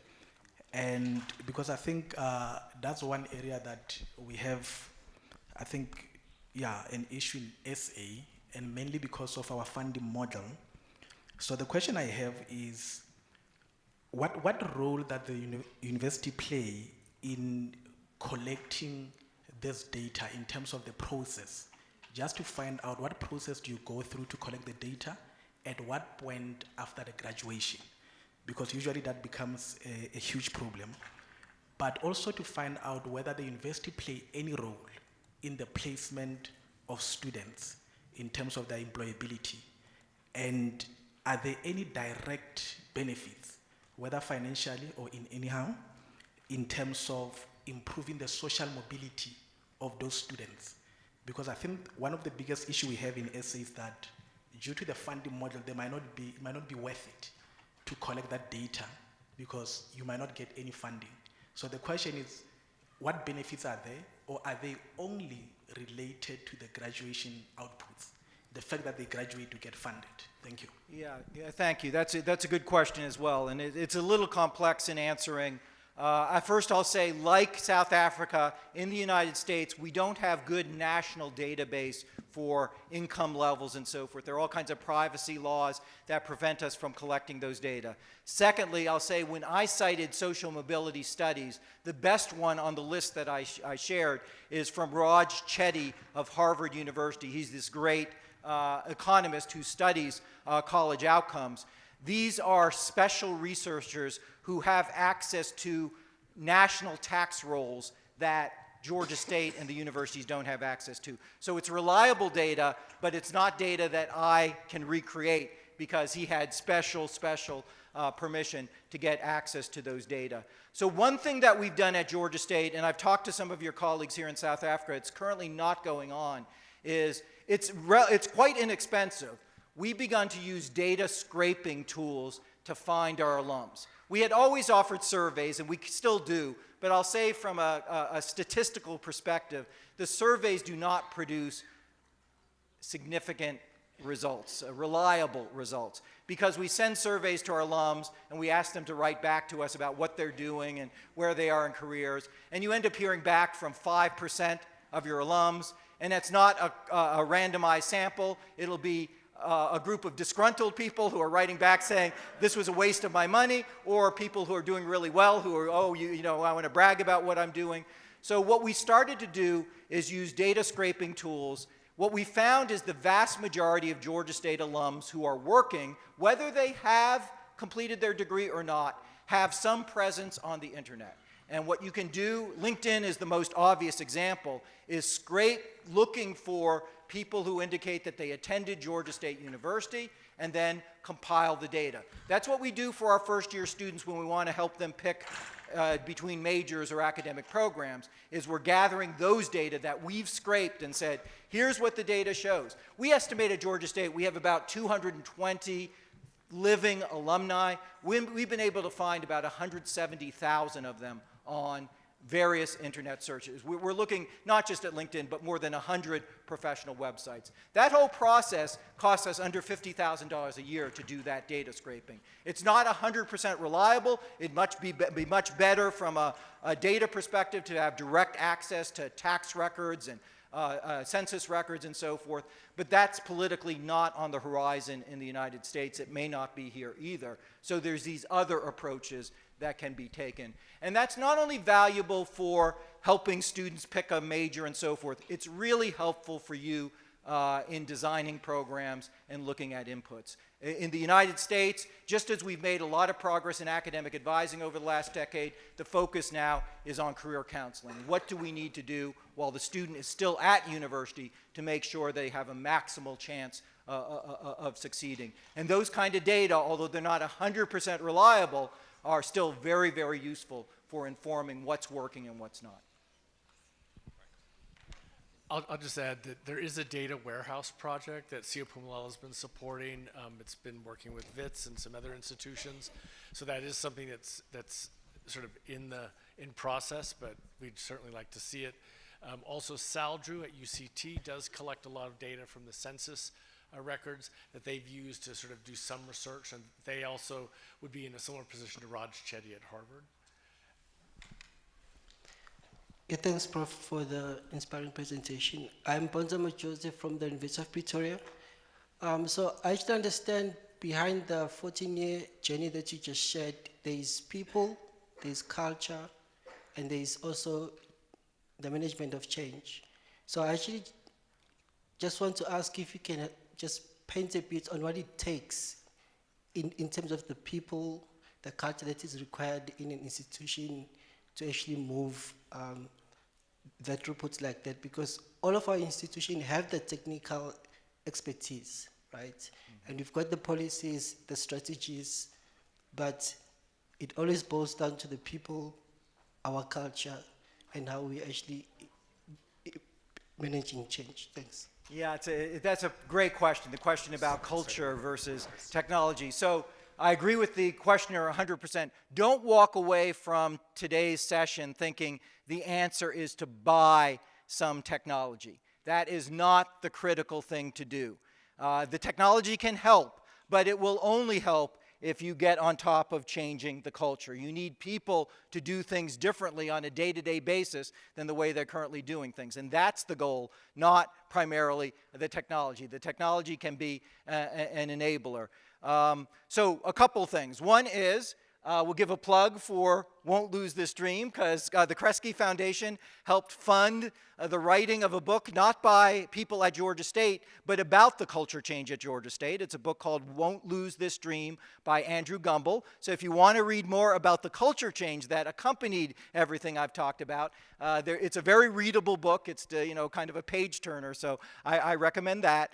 and because I think that's one area that we have, I think, an issue in SA, and mainly because of our funding model. So the question I have is, what role that the university play in collecting this data in terms of the process, just to find out what process do you go through to collect the data, at what point after the graduation, because usually that becomes a huge problem. But also to find out whether the university play any role in the placement of students in terms of their employability, and are there any direct benefits, whether financially or in anyhow, in terms of improving the social mobility of those students? Because I think one of the biggest issues we have in SA is that due to the funding model, it might not be worth it to collect that data because you might not get any funding. So the question is, what benefits are there, or are they only related to the graduation outputs, the fact that they graduate to get funded? Thank you. Yeah, thank you. That's a good question as well, and it's a little complex in answering. First I'll say, like South Africa, in the United States, we don't have good national database for income levels and so forth. There are all kinds of privacy laws that prevent us from collecting those data. Secondly, I'll say when I cited social mobility studies, the best one on the list that I shared is from Raj Chetty of Harvard University. He's this great economist who studies college outcomes. These are special researchers who have access to national tax rolls that Georgia State and the universities don't have access to. So it's reliable data, but it's not data that I can recreate because he had special permission to get access to those data. So one thing that we've done at Georgia State, and I've talked to some of your colleagues here in South Africa, it's currently not going on, is it's quite inexpensive. We've begun to use data scraping tools to find our alums. We had always offered surveys, and we still do, but I'll say from a statistical perspective, the surveys do not produce significant results, reliable results, because we send surveys to our alums, and we ask them to write back to us about what they're doing and where they are in careers, and you end up hearing back from 5% of your alums, and that's not a randomized sample. It'll be a group of disgruntled people who are writing back saying, this was a waste of my money, or people who are doing really well who are, oh, you know, I want to brag about what I'm doing. So what we started to do is use data scraping tools. What we found is the vast majority of Georgia State alums who are working, whether they have completed their degree or not, have some presence on the internet. And what you can do, LinkedIn is the most obvious example, is scrape looking for people who indicate that they attended Georgia State University and then compile the data. That's what we do for our first-year students when we want to help them pick between majors or academic programs, is we're gathering those data that we've scraped and said, here's what the data shows. We estimate at Georgia State we have about 220 living alumni. We've been able to find about 170,000 of them on various internet searches. We're looking not just at LinkedIn, but more than 100 professional websites. That whole process costs us under $50,000 a year to do that data scraping. It's not 100% reliable. It'd be much better from a data perspective to have direct access to tax records and census records and so forth, but that's politically not on the horizon in the United States. It may not be here either. So there's these other approaches that can be taken. And that's not only valuable for helping students pick a major and so forth, it's really helpful for you in designing programs and looking at inputs. In the United States, just as we've made a lot of progress in academic advising over the last decade, the focus now is on career counseling. What do we need to do while the student is still at university to make sure they have a maximal chance of succeeding? And those kind of data, although they're not 100% reliable, are still very, very useful for informing what's working and what's not. I'll just add that there is a data warehouse project that Siyaphumelela has been supporting. It's been working with WITS and some other institutions. So that is something that's sort of in process, but we'd certainly like to see it. Also, Saldrew at UCT does collect a lot of data from the census records that they've used to sort of do some research, and they also would be in a similar position to Raj Chetty at Harvard. Yeah, thanks, Prof, for the inspiring presentation. I'm Bonzamo Joseph from the University of Pretoria. So I should understand behind the 14-year journey that you just shared, there is people, there is culture, and there is also the management of change. So I actually just want to ask if you can just paint a bit on what it takes in terms of the people, the culture that is required in an institution to actually move that reports like that, because all of our institutions have the technical expertise, right? Mm-hmm. And we've got the policies, the strategies, but it always boils down to the people, our culture, and how we actually managing change. Thanks. Yeah, that's a great question, the question about culture versus technology. So I agree with the questioner 100%. Don't walk away from today's session thinking the answer is to buy some technology. That is not the critical thing to do. The technology can help, but it will only help if you get on top of changing the culture. You need people to do things differently on a day-to-day basis than the way they're currently doing things. And that's the goal, not primarily the technology. The technology can be an enabler. So a couple things. One is, we'll give a plug for Won't Lose This Dream, because the Kresge Foundation helped fund the writing of a book, not by people at Georgia State, but about the culture change at Georgia State. It's a book called Won't Lose This Dream by Andrew Gumbel. So if you want to read more about the culture change that accompanied everything I've talked about, it's a very readable book. It's kind of a page turner, so I recommend that.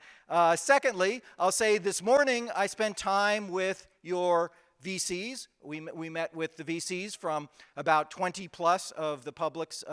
Secondly, I'll say this morning I spent time with your VCs. We met with the VCs from about 20 plus of the publics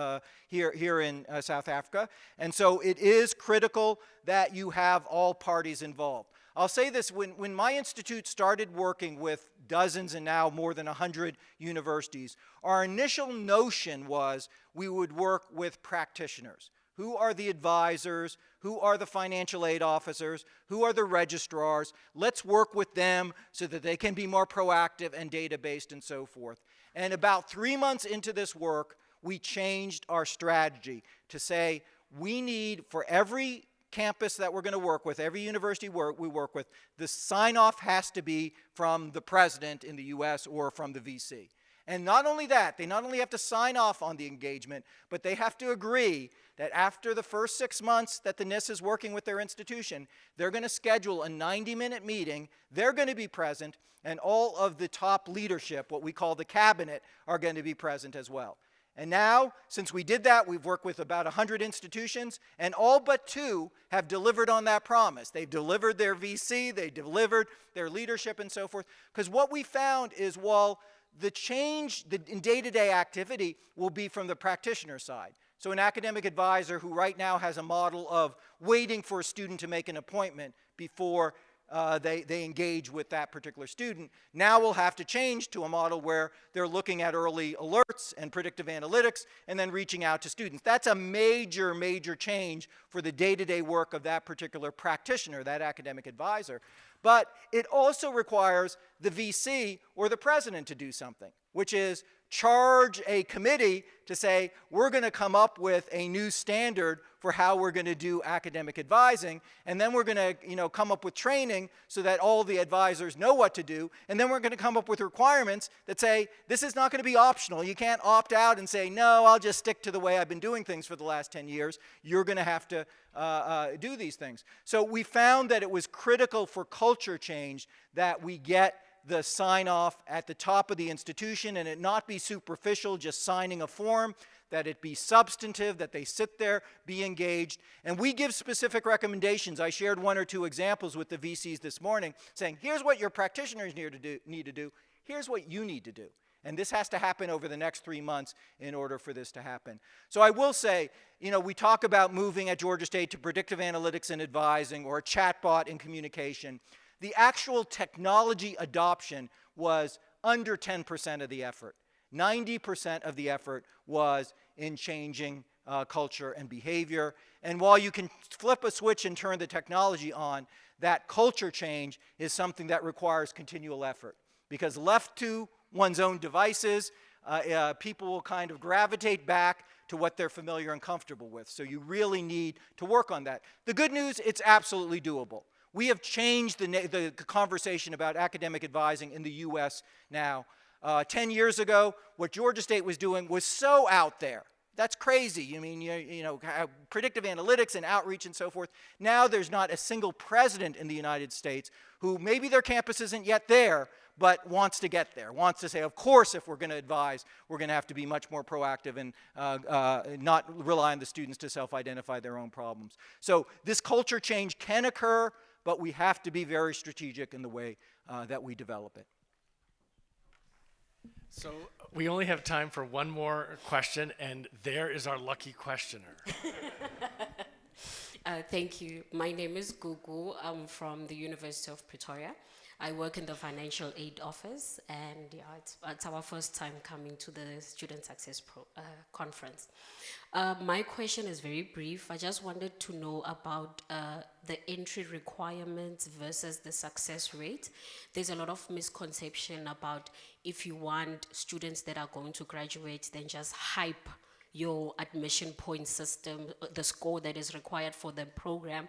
here in South Africa. And so it is critical that you have all parties involved. I'll say this, when my institute started working with dozens and now more than 100 universities, our initial notion was we would work with practitioners. Who are the advisors? Who are the financial aid officers? Who are the registrars? Let's work with them so that they can be more proactive and data-based and so forth. And about 3 months into this work, we changed our strategy to say we need, for every campus that we're going to work with, every university we work with, the sign-off has to be from the president in the US or from the VC. And not only that, they not only have to sign off on the engagement, but they have to agree that after the first 6 months that the NIST is working with their institution, they're going to schedule a 90-minute meeting, they're going to be present, and all of the top leadership, what we call the cabinet, are going to be present as well. And now, since we did that, we've worked with about 100 institutions, and all but 2 have delivered on that promise. They've delivered their VC, they delivered their leadership and so forth, because what we found is while the change in day-to-day activity will be from the practitioner side. So an academic advisor who right now has a model of waiting for a student to make an appointment before they engage with that particular student. Now we'll have to change to a model where they're looking at early alerts and predictive analytics and then reaching out to students. That's a major, major change for the day-to-day work of that particular practitioner, that academic advisor. But it also requires the VC or the president to do something, which is charge a committee to say, we're going to come up with a new standard for how we're going to do academic advising, and then we're going to come up with training so that all the advisors know what to do, and then we're going to come up with requirements that say, this is not going to be optional. You can't opt out and say, no, I'll just stick to the way I've been doing things for the last 10 years. You're going to have to do these things. So we found that it was critical for culture change that we get the sign-off at the top of the institution and it not be superficial, just signing a form, that it be substantive, that they sit there, be engaged. And we give specific recommendations. I shared 1 or 2 examples with the VCs this morning saying, here's what your practitioners need to do, here's what you need to do. And this has to happen over the next 3 months in order for this to happen. So I will say, we talk about moving at Georgia State to predictive analytics and advising or a chatbot in communication. The actual technology adoption was under 10% of the effort. 90% of the effort was in changing culture and behavior. And while you can flip a switch and turn the technology on, that culture change is something that requires continual effort. Because left to one's own devices, people will kind of gravitate back to what they're familiar and comfortable with. So you really need to work on that. The good news, it's absolutely doable. We have changed the conversation about academic advising in the US now. 10 years ago, what Georgia State was doing was so out there. That's crazy. I mean, predictive analytics and outreach and so forth. Now there's not a single president in the United States who maybe their campus isn't yet there, but wants to get there, wants to say, of course, if we're going to advise, we're going to have to be much more proactive and not rely on the students to self-identify their own problems. So this culture change can occur, but we have to be very strategic in the way that we develop it. So we only have time for one more question, and there is our lucky questioner. Thank you. My name is Gugu. I'm from the University of Pretoria. I work in the financial aid office, and it's our first time coming to the Student Success Conference. My question is very brief. I just wanted to know about the entry requirements versus the success rate. There's a lot of misconception about if you want students that are going to graduate, then just hype your admission point system, the score that is required for the program.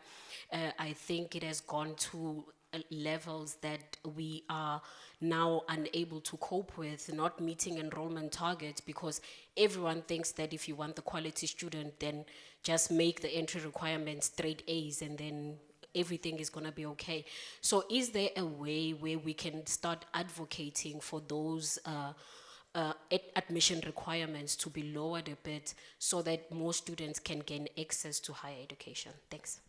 I think it has gone to levels that we are now unable to cope with, not meeting enrollment targets, because everyone thinks that if you want the quality student, then just make the entry requirements straight A's and then everything is going to be okay. So is there a way where we can start advocating for those admission requirements to be lowered a bit so that more students can gain access to higher education? Thanks.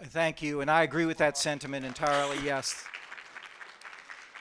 Thank you, and I agree with that sentiment entirely, yes.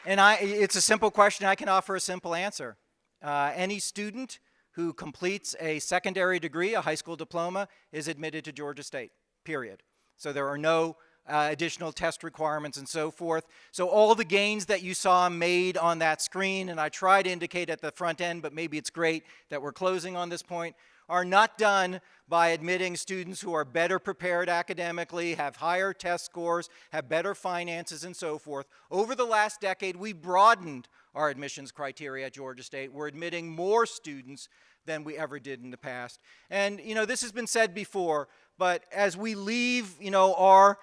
And it's a simple question. I can offer a simple answer. Any student who completes a secondary degree, a high school diploma, is admitted to Georgia State, period. So there are no additional test requirements and so forth. So all the gains that you saw made on that screen, and I try to indicate at the front end, but maybe it's great that we're closing on this point, are not done by admitting students who are better prepared academically, have higher test scores, have better finances and so forth. Over the last decade, we've broadened our admissions criteria at Georgia State. We're admitting more students than we ever did in the past. And this has been said before, but as we leave our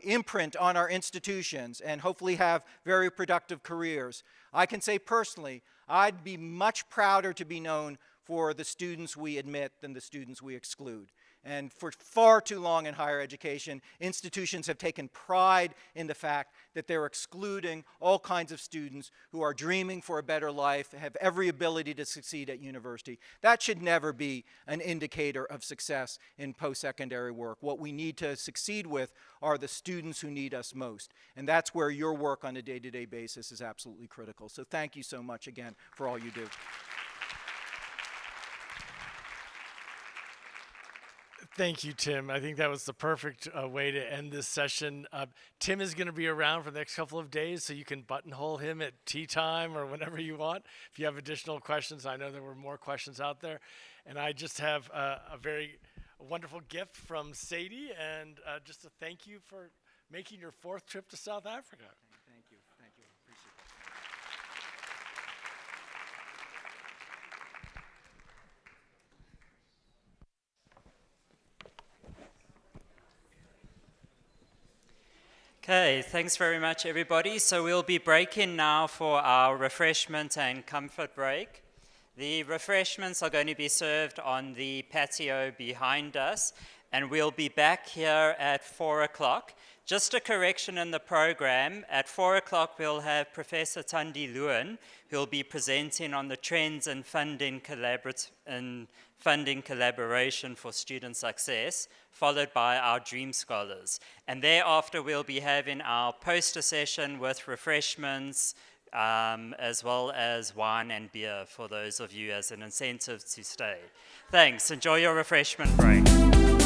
imprint on our institutions and hopefully have very productive careers, I can say personally, I'd be much prouder to be known for the students we admit than the students we exclude. And for far too long in higher education, institutions have taken pride in the fact that they're excluding all kinds of students who are dreaming for a better life, have every ability to succeed at university. That should never be an indicator of success in post-secondary work. What we need to succeed with are the students who need us most. And that's where your work on a day-to-day basis is absolutely critical. So thank you so much again for all you do. Thank you, Tim. I think that was the perfect way to end this session. Tim is going to be around for the next couple of days, so you can buttonhole him at tea time or whenever you want. If you have additional questions, I know there were more questions out there. And I just have a very wonderful gift from Saide, and just to thank you for making your 4th trip to South Africa. Thank you. Appreciate it. Okay, thanks very much, everybody. So we'll be breaking now for our refreshment and comfort break. The refreshments are going to be served on the patio behind us, and we'll be back here at 4 o'clock. Just a correction in the program, at 4 o'clock we'll have Professor Thandi Lewin, who'll be presenting on the trends in funding collaboration for student success, followed by our Dream Scholars. And thereafter we'll be having our poster session with refreshments, as well as wine and beer for those of you as an incentive to stay. Thanks, enjoy your refreshment break.